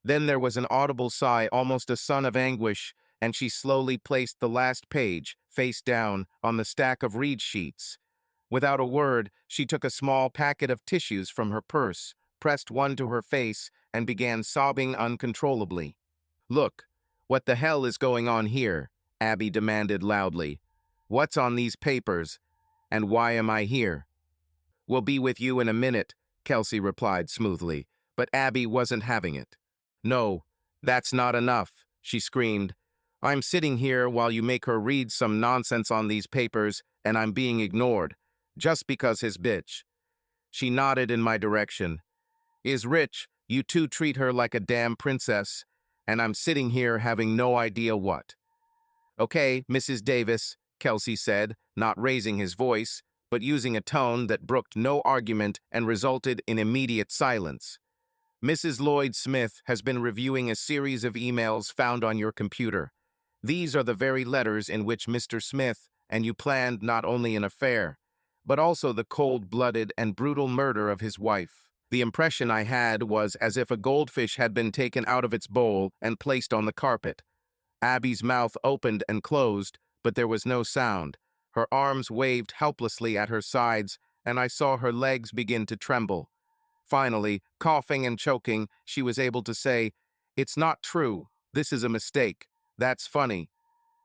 [SPEAKER 1] Then there was an audible sigh, almost a son of anguish, and she slowly placed the last page, face down, on the stack of read sheets. Without a word, she took a small packet of tissues from her purse, pressed one to her face, and began sobbing uncontrollably. "Look, what the hell is going on here?" Abby demanded loudly. "What's on these papers? And why am I here?" "We'll be with you in a minute," Kelsey replied smoothly, but Abby wasn't having it. "No, that's not enough," she screamed. "I'm sitting here while you make her read some nonsense on these papers, and I'm being ignored, just because his bitch." She nodded in my direction. "Is rich, you two treat her like a damn princess, and I'm sitting here having no idea what." "Okay, Mrs. Davis," Kelsey said, not raising his voice, but using a tone that brooked no argument and resulted in immediate silence. "Mrs. Lloyd Smith has been reviewing a series of emails found on your computer. These are the very letters in which Mr. Smith and you planned not only an affair, but also the cold-blooded and brutal murder of his wife. The impression I had was as if a goldfish had been taken out of its bowl and placed on the carpet. Abby's mouth opened and closed, but there was no sound. Her arms waved helplessly at her sides, and I saw her legs begin to tremble. Finally, coughing and choking, she was able to say, "It's not true. This is a mistake. That's funny."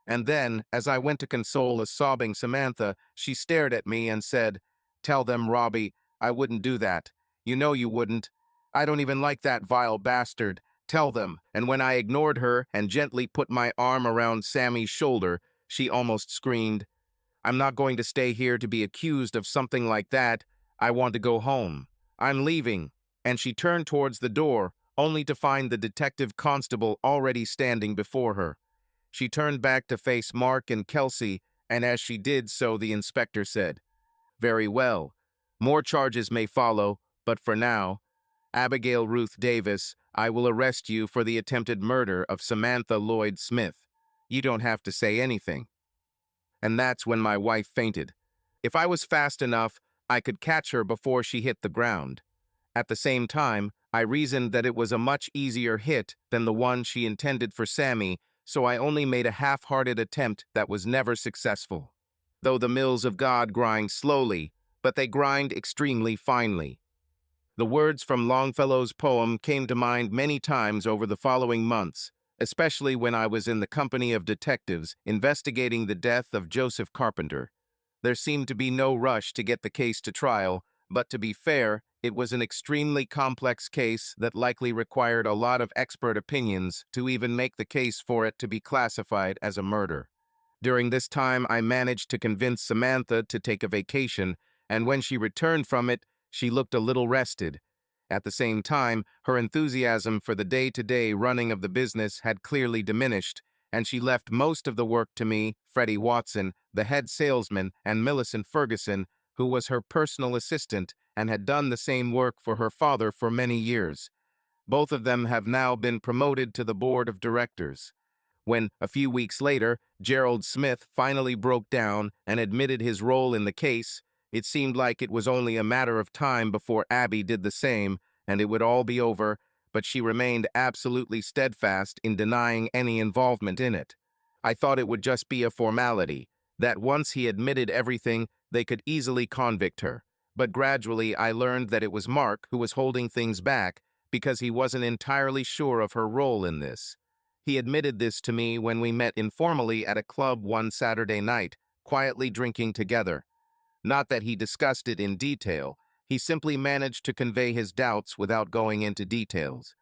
[SPEAKER 1] And then, as I went to console a sobbing Samantha, she stared at me and said, "Tell them, Robbie, I wouldn't do that. You know you wouldn't. I don't even like that vile bastard. Tell them. And when I ignored her and gently put my arm around Sammy's shoulder, she almost screamed, I'm not going to stay here to be accused of something like that. I want to go home. I'm leaving. And she turned towards the door, only to find the detective constable already standing before her. She turned back to face Mark and Kelsey, and as she did so, the inspector said, Very well. More charges may follow, but for now, Abigail Ruth Davis, I will arrest you for the attempted murder of Samantha Lloyd Smith. You don't have to say anything. And that's when my wife fainted. If I was fast enough, I could catch her before she hit the ground. At the same time, I reasoned that it was a much easier hit than the one she intended for Sammy, so I only made a half-hearted attempt that was never successful. Though the mills of God grind slowly, but they grind extremely finely. The words from Longfellow's poem came to mind many times over the following months, especially when I was in the company of detectives investigating the death of Joseph Carpenter. There seemed to be no rush to get the case to trial, but to be fair, it was an extremely complex case that likely required a lot of expert opinions to even make the case for it to be classified as a murder. During this time, I managed to convince Samantha to take a vacation, and when she returned from it, she looked a little rested. At the same time, her enthusiasm for the day-to-day running of the business had clearly diminished, and she left most of the work to me, Freddie Watson, the head salesman, and Millicent Ferguson, who was her personal assistant and had done the same work for her father for many years. Both of them have now been promoted to the board of directors. When, a few weeks later, Gerald Smith finally broke down and admitted his role in the case, it seemed like it was only a matter of time before Abby did the same, and it would all be over, but she remained absolutely steadfast in denying any involvement in it. I thought it would just be a formality, that once he admitted everything, they could easily convict her. But gradually I learned that it was Mark who was holding things back because he wasn't entirely sure of her role in this. He admitted this to me when we met informally at a club one Saturday night, quietly drinking together. Not that he discussed it in detail, he simply managed to convey his doubts without going into details.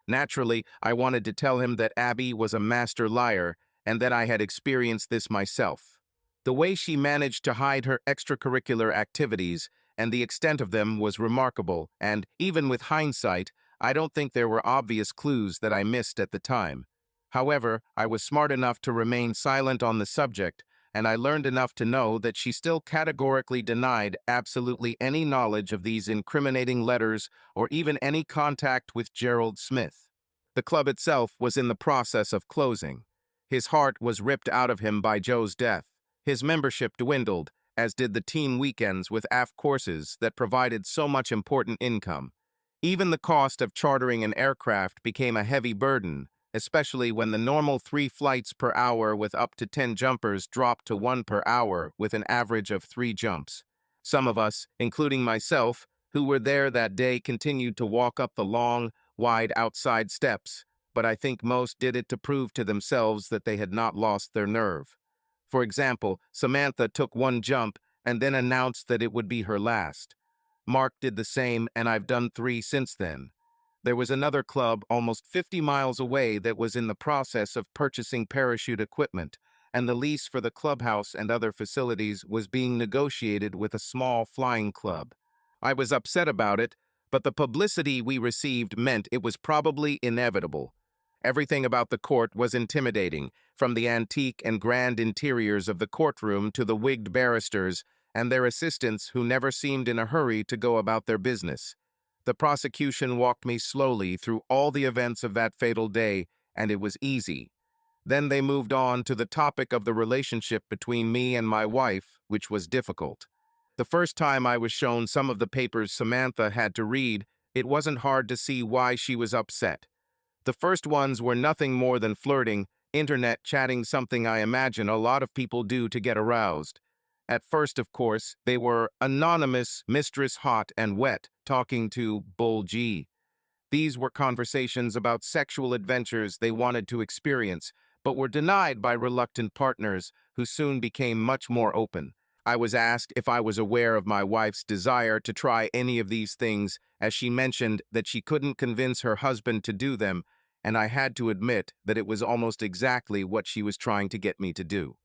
[SPEAKER 1] Naturally, I wanted to tell him that Abby was a master liar and that I had experienced this myself. The way she managed to hide her extracurricular activities and the extent of them was remarkable, and even with hindsight, I don't think there were obvious clues that I missed at the time. However, I was smart enough to remain silent on the subject, and I learned enough to know that she still categorically denied absolutely any knowledge of these incriminating letters or even any contact with Gerald Smith. The club itself was in the process of closing. His heart was ripped out of him by Joe's death. His membership dwindled, as did the team weekends with AF courses that provided so much important income. Even the cost of chartering an aircraft became a heavy burden, especially when the normal 3 flights per hour with up to 10 jumpers dropped to 1 per hour with an average of 3 jumps. Some of us, including myself, who were there that day continued to walk up the long, wide outside steps, but I think most did it to prove to themselves that they had not lost their nerve. For example, Samantha took 1 jump and then announced that it would be her last. Mark did the same, and I've done 3 since then. There was another club almost 50 miles away that was in the process of purchasing parachute equipment, and the lease for the clubhouse and other facilities was being negotiated with a small flying club. I was upset about it, but the publicity we received meant it was probably inevitable. Everything about the court was intimidating, from the antique and grand interiors of the courtroom to the wigged barristers and their assistants who never seemed in a hurry to go about their business. The prosecution walked me slowly through all the events of that fatal day, and it was easy. Then they moved on to the topic of the relationship between me and my wife, which was difficult. The first time I was shown some of the papers Samantha had to read, it wasn't hard to see why she was upset. The first ones were nothing more than flirting, internet chatting, something I imagine a lot of people do to get aroused. At first, of course, they were anonymous Mistress Hot and Wet talking to Bull G. These were conversations about sexual adventures they wanted to experience, but were denied by reluctant partners who soon became much more open. I was asked if I was aware of my wife's desire to try any of these things, as she mentioned that she couldn't convince her husband to do them, and I had to admit that it was almost exactly what she was trying to get me to do.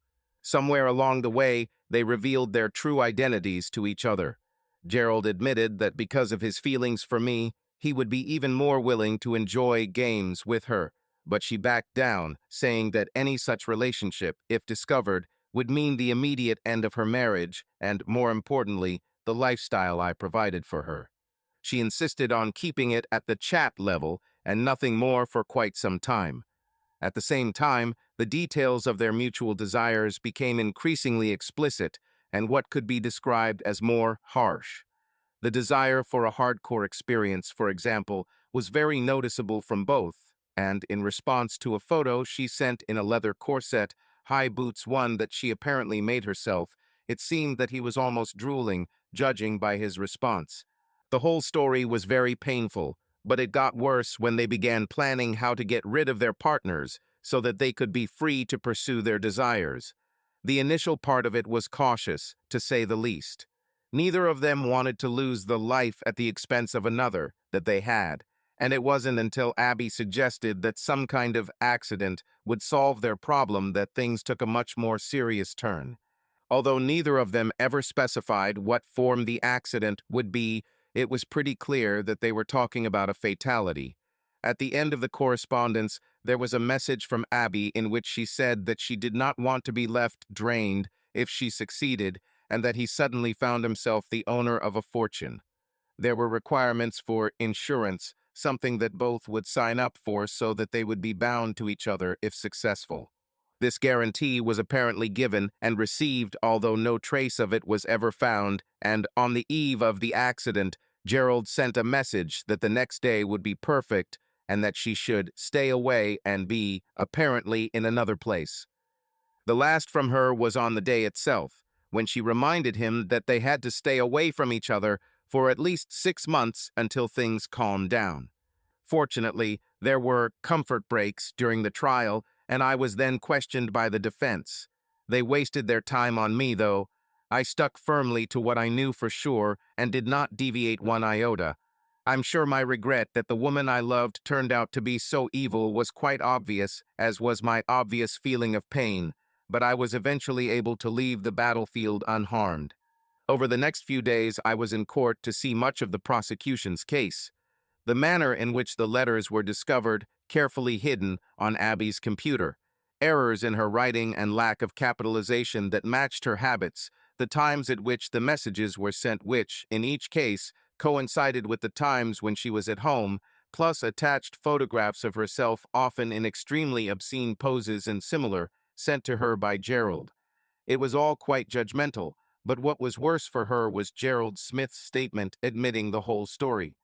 [SPEAKER 1] Somewhere along the way, they revealed their true identities to each other. Gerald admitted that because of his feelings for me, he would be even more willing to enjoy games with her, but she backed down, saying that any such relationship, if discovered, would mean the immediate end of her marriage and, more importantly, the lifestyle I provided for her. She insisted on keeping it at the chat level and nothing more for quite some time. At the same time, the details of their mutual desires became increasingly explicit and what could be described as more harsh. The desire for a hardcore experience, for example, was very noticeable from both, and in response to a photo she sent in a leather corset, high boots one that she apparently made herself, it seemed that he was almost drooling, judging by his response. The whole story was very painful, but it got worse when they began planning how to get rid of their partners so that they could be free to pursue their desires. The initial part of it was cautious, to say the least. Neither of them wanted to lose the life at the expense of another that they had, and it wasn't until Abby suggested that some kind of accident would solve their problem that things took a much more serious turn. Although neither of them ever specified what form the accident would be, it was pretty clear that they were talking about a fatality. At the end of the correspondence, there was a message from Abby in which she said that she did not want to be left drained if she succeeded, and that he suddenly found himself the owner of a fortune. There were requirements for insurance, something that both would sign up for so that they would be bound to each other if successful. This guarantee was apparently given and received, although no trace of it was ever found, and on the eve of the accident, Gerald sent a message that the next day would be perfect and that she should stay away and be, apparently, in another place. The last from her was on the day itself, when she reminded him that they had to stay away from each other for at least 6 months until things calmed down. Fortunately, there were comfort breaks during the trial, and I was then questioned by the defense. They wasted their time on me, though. I stuck firmly to what I knew for sure and did not deviate one iota. I'm sure my regret that the woman I loved turned out to be so evil was quite obvious, as was my obvious feeling of pain, but I was eventually able to leave the battlefield unharmed. Over the next few days, I was in court to see much of the prosecution's case. The manner in which the letters were discovered, carefully hidden on Abby's computer, errors in her writing and lack of capitalization that matched her habits, the times at which the messages were sent which, in each case, coincided with the times when she was at home, plus attached photographs of herself often in extremely obscene poses and similar, sent to her by Gerald. It was all quite judgmental, but what was worse for her was Gerald Smith's statement admitting the whole story.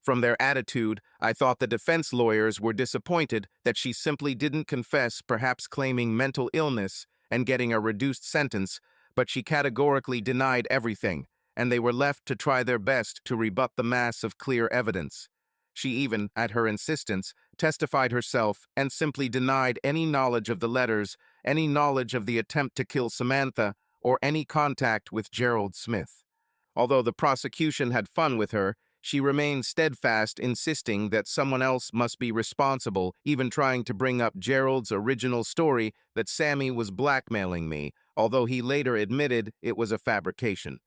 [SPEAKER 1] From their attitude, I thought the defense lawyers were disappointed that she simply didn't confess, perhaps claiming mental illness and getting a reduced sentence, but she categorically denied everything, and they were left to try their best to rebut the mass of clear evidence. She even, at her insistence, testified herself and simply denied any knowledge of the letters, any knowledge of the attempt to kill Samantha, or any contact with Gerald Smith. Although the prosecution had fun with her, she remained steadfast, insisting that someone else must be responsible, even trying to bring up Gerald's original story that Sammy was blackmailing me, although he later admitted it was a fabrication.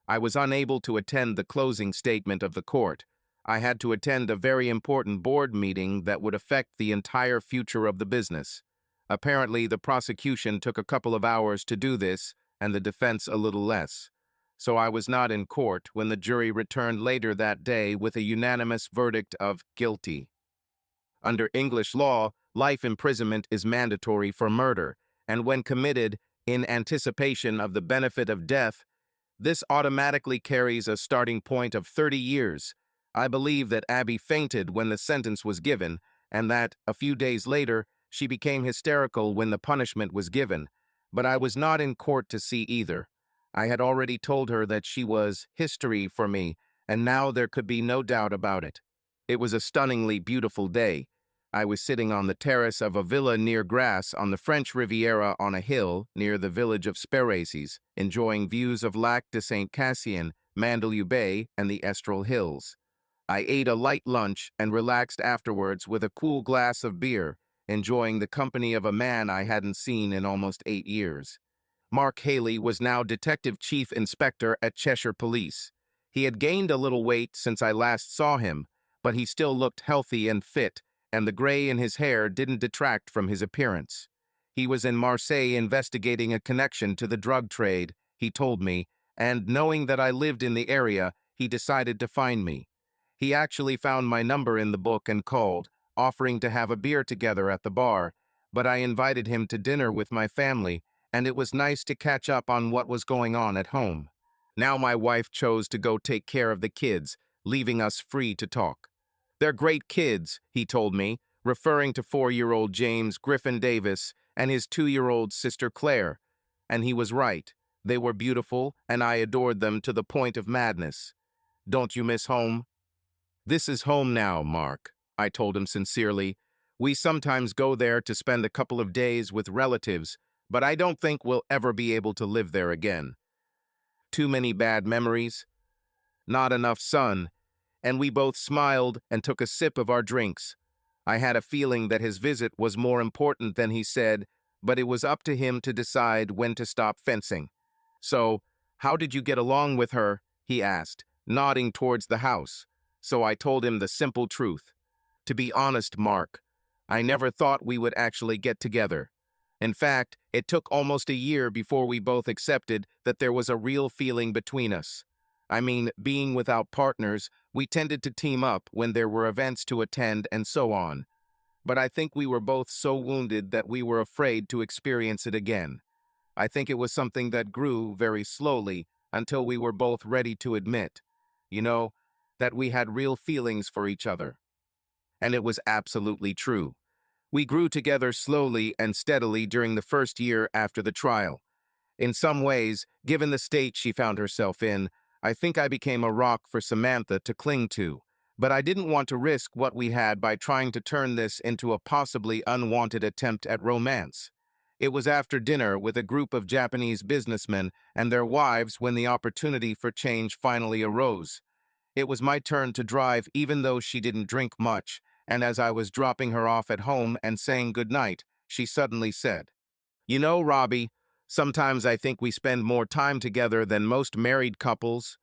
[SPEAKER 1] I was unable to attend the closing statement of the court. I had to attend a very important board meeting that would affect the entire future of the business. Apparently, the prosecution took a couple of hours to do this, and the defense a little less. So I was not in court when the jury returned later that day with a unanimous verdict of guilty. Under English law, life imprisonment is mandatory for murder, and when committed in anticipation of the benefit of death, this automatically carries a starting point of 30 years. I believe that Abby fainted when the sentence was given, and that, a few days later, she became hysterical when the punishment was given, but I was not in court to see either. I had already told her that she was history for me, and now there could be no doubt about it. It was a stunningly beautiful day. I was sitting on the terrace of a villa near Grasse on the French Riviera on a hill near the village of Speraces, enjoying views of Lac de Saint-Cassien, Mandelieu Bay, and the Estrel Hills. I ate a light lunch and relaxed afterwards with a cool glass of beer, enjoying the company of a man I hadn't seen in almost 8 years. Mark Haley was now Detective Chief Inspector at Cheshire Police. He had gained a little weight since I last saw him, but he still looked healthy and fit, and the gray in his hair didn't detract from his appearance. He was in Marseille investigating a connection to the drug trade, he told me, and knowing that I lived in the area, he decided to find me. He actually found my number in the book and called, offering to have a beer together at the bar, but I invited him to dinner with my family, and it was nice to catch up on what was going on at home. Now my wife chose to go take care of the kids, leaving us free to talk. They're great kids, he told me, referring to 4-year-old James Griffin Davis and his 2-year-old sister Claire. And he was right. They were beautiful, and I adored them to the point of madness. Don't you miss home? This is home now, Mark, I told him sincerely. We sometimes go there to spend a couple of days with relatives, but I don't think we'll ever be able to live there again. Too many bad memories, not enough sun, and we both smiled and took a sip of our drinks. I had a feeling that his visit was more important than he said, but it was up to him to decide when to stop fencing. So, how did you get along with her? He asked, nodding towards the house. So I told him the simple truth. To be honest, Mark, I never thought we would actually get together. In fact, it took almost a year before we both accepted that there was a real feeling between us. I mean, being without partners, we tended to team up when there were events to attend and so on. But I think we were both so wounded that we were afraid to experience it again. I think it was something that grew very slowly until we were both ready to admit, that we had real feelings for each other. And it was absolutely true. We grew together slowly and steadily during the first year after the trial. In some ways, given the state she found herself in, I think I became a rock for Samantha to cling to. But I didn't want to risk what we had by trying to turn this into a possibly unwanted attempt at romance. It was after dinner with a group of Japanese businessmen and their wives when the opportunity for change finally arose. It was my turn to drive even though she didn't drink much, and as I was dropping her off at home and saying goodnight, she suddenly said, "You know, Robbie, sometimes I think we spend more time together than most married couples."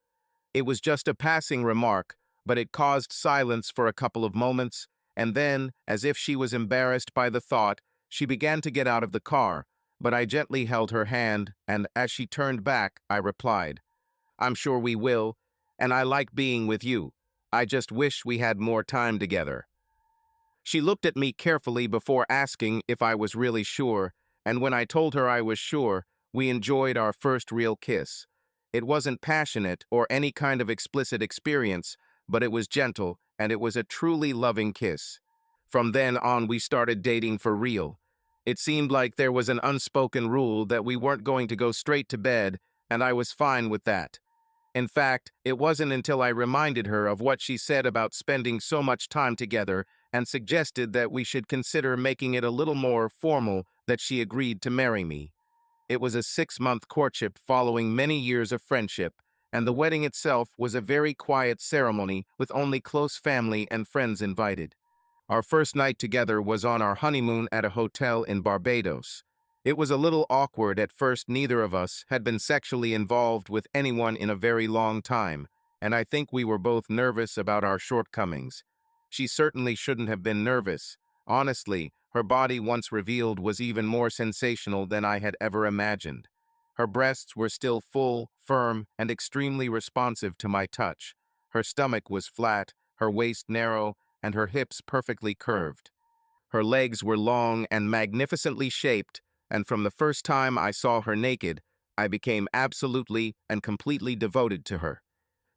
[SPEAKER 1] It was just a passing remark, but it caused silence for a couple of moments, and then, as if she was embarrassed by the thought, she began to get out of the car, but I gently held her hand, and as she turned back, I replied, "I'm sure we will, and I like being with you. I just wish we had more time together." She looked at me carefully before asking if I was really sure, and when I told her I was sure, we enjoyed our first real kiss. It wasn't passionate or any kind of explicit experience, but it was gentle, and it was a truly loving kiss. From then on, we started dating for real. It seemed like there was an unspoken rule that we weren't going to go straight to bed, and I was fine with that. In fact, it wasn't until I reminded her of what she said about spending so much time together and suggested that we should consider making it a little more formal that she agreed to marry me. It was a 6-month courtship following many years of friendship, and the wedding itself was a very quiet ceremony with only close family and friends invited. Our first night together was on our honeymoon at a hotel in Barbados. It was a little awkward at first. Neither of us had been sexually involved with anyone in a very long time, and I think we were both nervous about our shortcomings. She certainly shouldn't have been nervous. Honestly, her body once revealed was even more sensational than I had ever imagined. Her breasts were still full, firm, and extremely responsive to my touch. Her stomach was flat, her waist narrow, and her hips perfectly curved. Her legs were long and magnificently shaped, and from the first time I saw her naked, I became absolutely and completely devoted to her.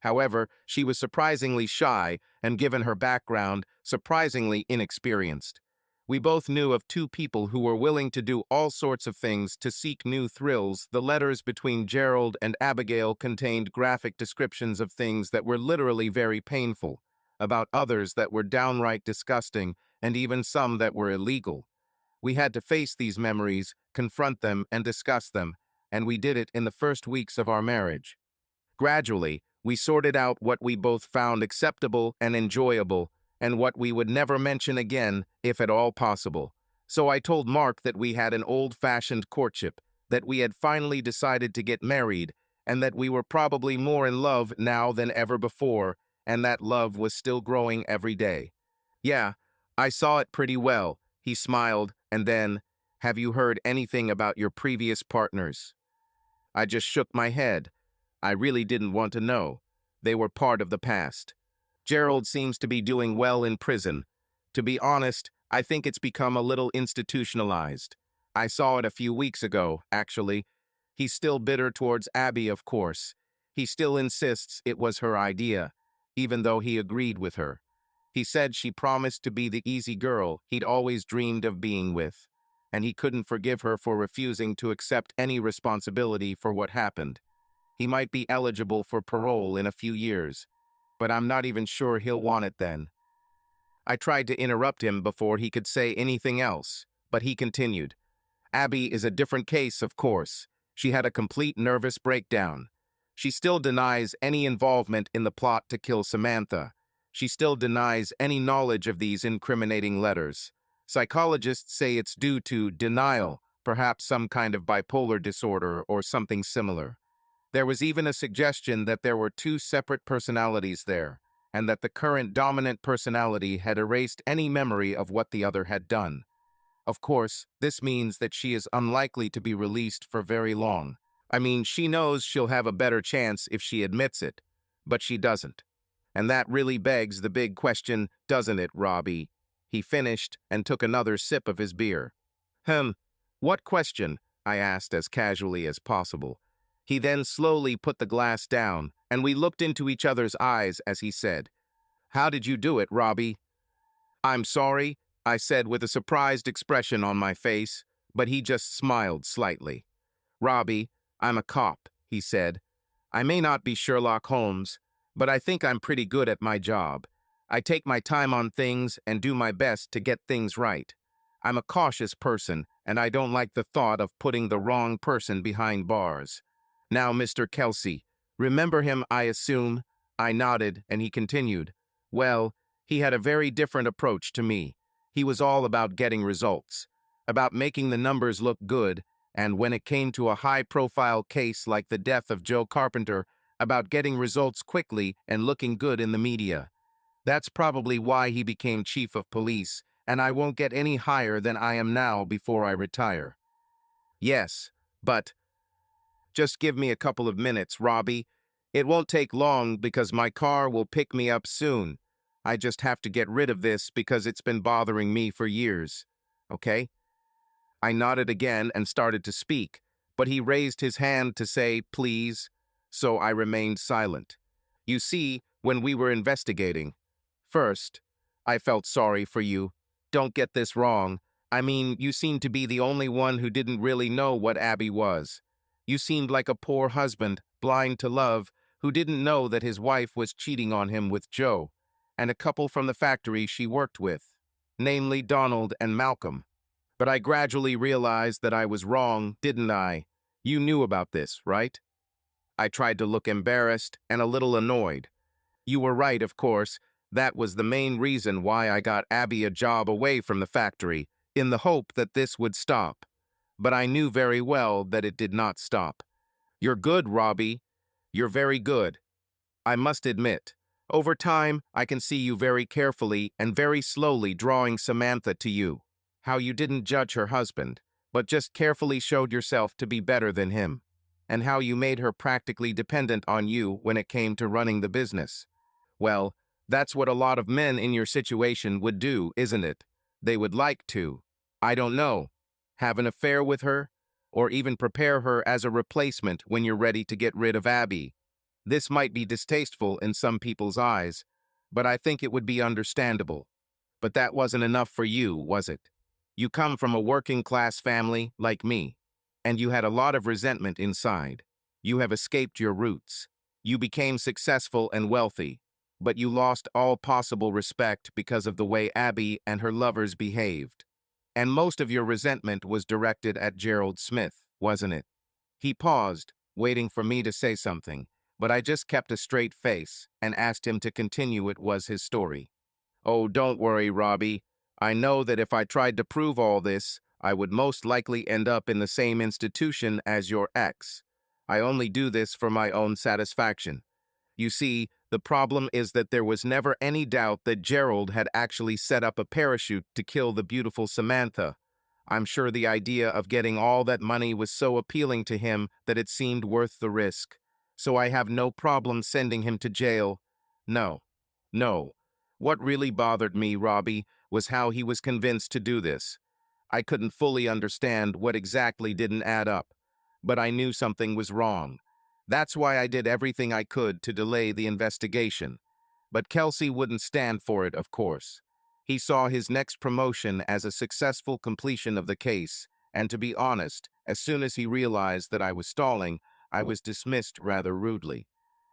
[SPEAKER 1] However, she was surprisingly shy and, given her background, surprisingly inexperienced. We both knew of two people who were willing to do all sorts of things to seek new thrills. The letters between Gerald and Abigail contained graphic descriptions of things that were literally very painful, about others that were downright disgusting, and even some that were illegal. We had to face these memories, confront them, and discuss them, and we did it in the first weeks of our marriage. Gradually, We sorted out what we both found acceptable and enjoyable, and what we would never mention again, if at all possible. So I told Mark that we had an old-fashioned courtship, that we had finally decided to get married, and that we were probably more in love now than ever before, and that love was still growing every day. Yeah, I saw it pretty well, he smiled, and then, have you heard anything about your previous partners? I just shook my head. I really didn't want to know. They were part of the past. Gerald seems to be doing well in prison. To be honest, I think it's become a little institutionalized. I saw it a few weeks ago, actually. He's still bitter towards Abby, of course. He still insists it was her idea, even though he agreed with her. He said she promised to be the easy girl he'd always dreamed of being with, and he couldn't forgive her for refusing to accept any responsibility for what happened. He might be eligible for parole in a few years, but I'm not even sure he'll want it then. I tried to interrupt him before he could say anything else, but he continued. Abby is a different case, of course. She had a complete nervous breakdown. She still denies any involvement in the plot to kill Samantha. She still denies any knowledge of these incriminating letters. Psychologists say it's due to denial, perhaps some kind of bipolar disorder or something similar. There was even a suggestion that there were two separate personalities there, and that the current dominant personality had erased any memory of what the other had done. Of course, this means that she is unlikely to be released for very long. I mean, she knows she'll have a better chance if she admits it, but she doesn't. And that really begs the big question, doesn't it, Robbie? He finished and took another sip of his beer. What question? I asked as casually as possible. He then slowly put the glass down, and we looked into each other's eyes as he said, "How did you do it, Robbie?" "I'm sorry," I said with a surprised expression on my face, but he just smiled slightly. "Robbie, I'm a cop," he said. "I may not be Sherlock Holmes, but I think I'm pretty good at my job. I take my time on things and do my best to get things right. I'm a cautious person, and I don't like the thought of putting the wrong person behind bars. Now, Mr. Kelsey, remember him, I assume?" I nodded, and he continued. "Well, he had a very different approach to me. He was all about getting results, about making the numbers look good, and when it came to a high-profile case like the death of Joe Carpenter, about getting results quickly and looking good in the media. That's probably why he became chief of police, and I won't get any higher than I am now before I retire." "Yes, but just give me a couple of minutes, Robbie. It won't take long because my car will pick me up soon. I just have to get rid of this because it's been bothering me for years. Okay?" I nodded again and started to speak, but he raised his hand to say, "Please," so I remained silent. You see, when we were investigating, first, I felt sorry for you. Don't get this wrong. I mean, you seemed to be the only one who didn't really know what Abby was. You seemed like a poor husband, blind to love, who didn't know that his wife was cheating on him with Joe, and a couple from the factory she worked with, namely Donald and Malcolm. But I gradually realized that I was wrong, didn't I? You knew about this, right? I tried to look embarrassed and a little annoyed. You were right, of course. That was the main reason why I got Abby a job away from the factory, in the hope that this would stop. But I knew very well that it did not stop. You're good, Robbie. You're very good. I must admit, over time, I can see you very carefully and very slowly drawing Samantha to you. How you didn't judge her husband, but just carefully showed yourself to be better than him. And how you made her practically dependent on you when it came to running the business. Well, that's what a lot of men in your situation would do, isn't it? They would like to, I don't know, have an affair with her, or even prepare her as a replacement when you're ready to get rid of Abby. This might be distasteful in some people's eyes, but I think it would be understandable. But that wasn't enough for you, was it? You come from a working-class family like me, and you had a lot of resentment inside. You have escaped your roots. You became successful and wealthy, but you lost all possible respect because of the way Abby and her lovers behaved. And most of your resentment was directed at Gerald Smith, wasn't it? He paused, waiting for me to say something, but I just kept a straight face and asked him to continue. It was his story. Oh, don't worry, Robbie. I know that if I tried to prove all this, I would most likely end up in the same institution as your ex. I only do this for my own satisfaction. You see, the problem is that there was never any doubt that Gerald had actually set up a parachute to kill the beautiful Samantha. I'm sure the idea of getting all that money was so appealing to him that it seemed worth the risk. So I have no problem sending him to jail. No. No. What really bothered me, Robbie, was how he was convinced to do this. I couldn't fully understand what exactly didn't add up, but I knew something was wrong. That's why I did everything I could to delay the investigation. But Kelsey wouldn't stand for it, of course. He saw his next promotion as a successful completion of the case, and to be honest, as soon as he realized that I was stalling, I was dismissed rather rudely.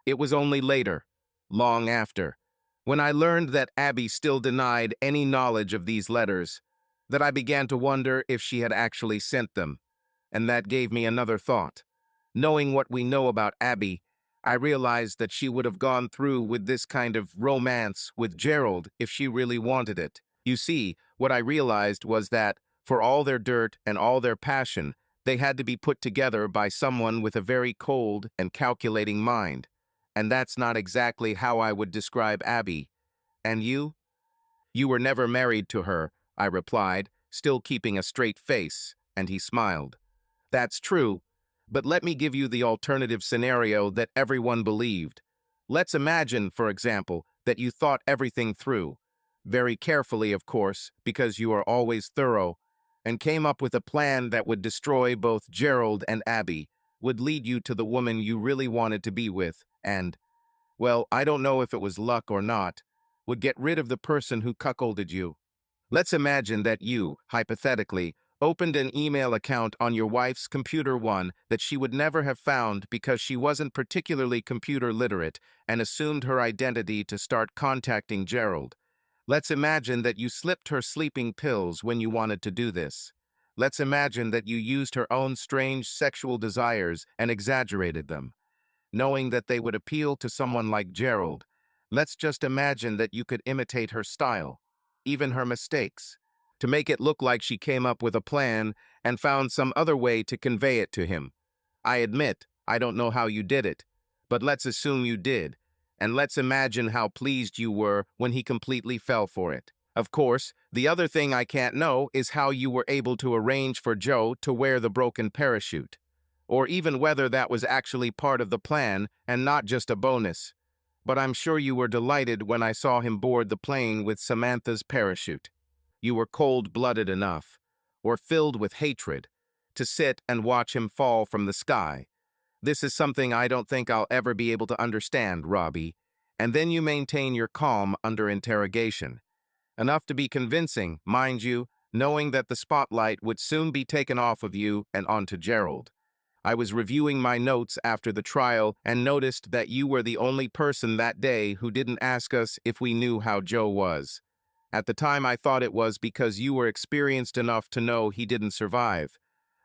[SPEAKER 1] It was only later, long after, when I learned that Abby still denied any knowledge of these letters, that I began to wonder if she had actually sent them, and that gave me another thought. Knowing what we know about Abby, I realized that she would have gone through with this kind of romance with Gerald if she really wanted it. You see, what I realized was that, for all their dirt and all their passion, they had to be put together by someone with a very cold and calculating mind. And that's not exactly how I would describe Abby. And you? You were never married to her, I replied, still keeping a straight face, and he smiled. That's true, but let me give you the alternative scenario that everyone believed. Let's imagine, for example, that you thought everything through, very carefully, of course, because you are always thorough, and came up with a plan that would destroy both Gerald and Abby, would lead you to the woman you really wanted to be with, and, well, I don't know if it was luck or not, would get rid of the person who cuckolded you. Let's imagine that you, hypothetically, opened an email account on your wife's computer, one that she would never have found because she wasn't particularly computer literate, and assumed her identity to start contacting Gerald. Let's imagine that you slipped her sleeping pills when you wanted to do this. Let's imagine that you used her own strange sexual desires and exaggerated them, knowing that they would appeal to someone like Gerald. Let's just imagine that you could imitate her style, even her mistakes, to make it look like she came up with a plan and found some other way to convey it to him. I admit, I don't know how you did it, but let's assume you did, and let's imagine how pleased you were when he completely fell for it. Of course, the other thing I can't know is how you were able to arrange for Joe to wear the broken parachute, or even whether that was actually part of the plan and not just a bonus. But I'm sure you were delighted when I saw him board the plane with Samantha's parachute. You were cold-blooded enough, or filled with hatred, to sit and watch him fall from the sky. This is something I don't think I'll ever be able to understand, Robbie. And then you maintain your calm under interrogation. Enough to be convincing, mind you, knowing that the spotlight would soon be taken off of you and onto Gerald. I was reviewing my notes after the trial and noticed that you were the only person that day who didn't ask us if we knew how Joe was. At the time, I thought it was because you were experienced enough to know he didn't survive.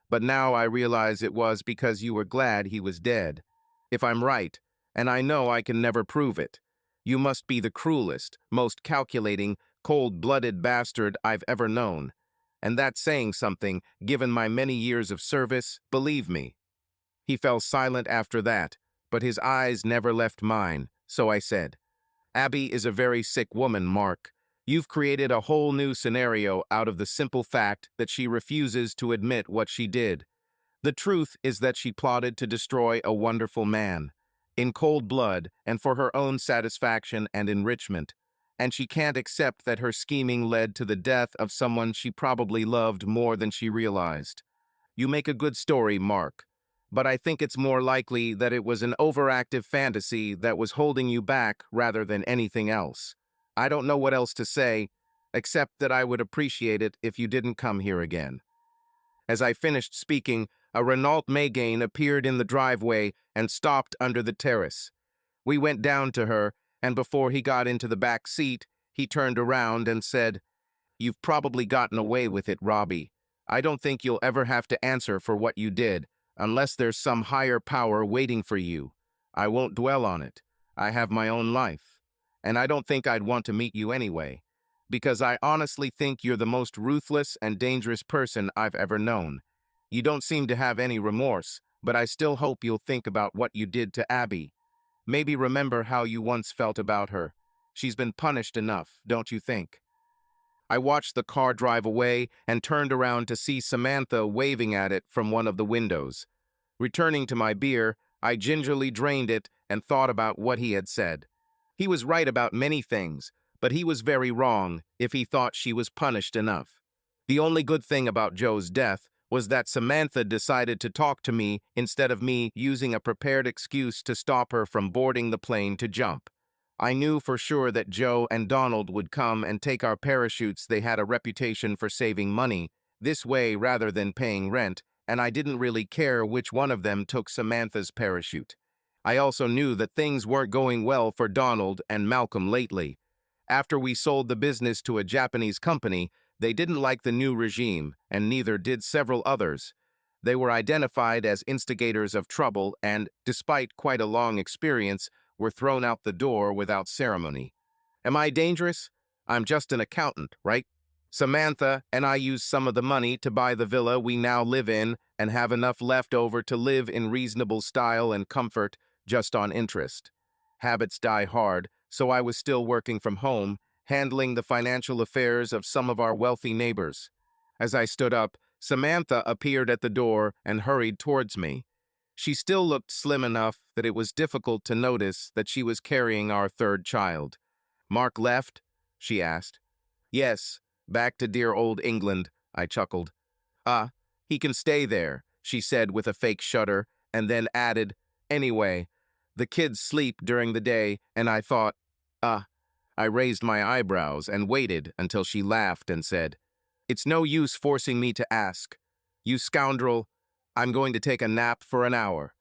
[SPEAKER 1] But now I realize it was because you were glad he was dead. If I'm right, and I know I can never prove it, you must be the cruelest, most calculating, cold-blooded bastard I've ever known. And that's saying something, given my many years of service, believe me. He fell silent after that, but his eyes never left mine, so I said, Abby is a very sick woman, Mark. You've created a whole new scenario out of the simple fact that she refuses to admit what she did. The truth is that she plotted to destroy a wonderful man, in cold blood and for her own satisfaction and enrichment, and she can't accept that her scheming led to the death of someone she probably loved more than she realized. You make a good story, Mark, but I think it's more likely that it was an overactive fantasy that was holding you back rather than anything else. I don't know what else to say, except that I would appreciate it if you didn't come here again. As I finished speaking, a Renault Megane appeared in the driveway and stopped under the terrace. We went down to her, and before he got into the back seat, he turned around and said, You've probably gotten away with it, Robbie. I don't think you'll ever have to answer for what you did, unless there's some higher power waiting for you. I won't dwell on it. I have my own life. And I don't think I'd want to meet you anyway, because I honestly think you're the most ruthless and dangerous person I've ever known. You don't seem to have any remorse, but I still hope you'll think about what you did to Abby. Maybe remember how you once felt about her. She's been punished enough, don't you think? I watched the car drive away and turned around to see Samantha waving at it from one of the windows. Returning to my beer, I gingerly drained it and thought about what he had said. He was right about many things, but he was very wrong if he thought she was punished enough. The only good thing about Joe's death was that Samantha decided to talk to me instead of me using a prepared excuse to stop her from boarding the plane to jump. I knew for sure that Joe and Donald would come and take our parachutes. They had a reputation for saving money this way rather than paying rent, and I didn't really care which one of them took Samantha's parachute. I also knew that things weren't going well for Donald and Malcolm lately. After we sold the business to a Japanese company, they didn't like the new regime, and neither did several others. They were identified as instigators of trouble and, despite quite a long experience, were thrown out the door without ceremony. Am I dangerous? I'm just an accountant, right? Samantha and I used some of the money to buy the villa we now live in and have enough left over to live in reasonable style and comfort just on interest. Habits die hard, so I was still working from home, handling the financial affairs of some of our wealthy neighbors. As I stood up, Samantha appeared at the door and hurried towards me. She still looked slim enough that it was difficult to notice that she was carrying our third child. "Mark left?" she asked. "Yes, back to dear old England," I chuckled. "Ah, he can stay there," she said with a fake shudder, and then added, "Anyway, the kids sleep during the day, and I thought, ah." I raised my eyebrows and waited until she laughed and said, "It's no use forcing me to ask. You scoundrel, I'm going to take a nap for an hour."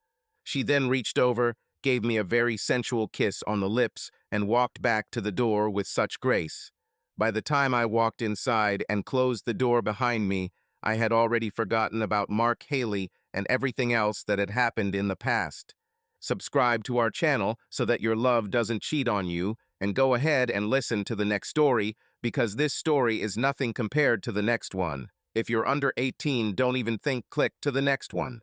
[SPEAKER 1] She then reached over, gave me a very sensual kiss on the lips, and walked back to the door with such grace. By the time I walked inside and closed the door behind me, I had already forgotten about Mark Haley and everything else that had happened in the past. Subscribe to our channel so that your love doesn't cheat on you, and go ahead and listen to the next story, because this story is nothing compared to the next one. If you're under 18, don't even think click to the next one.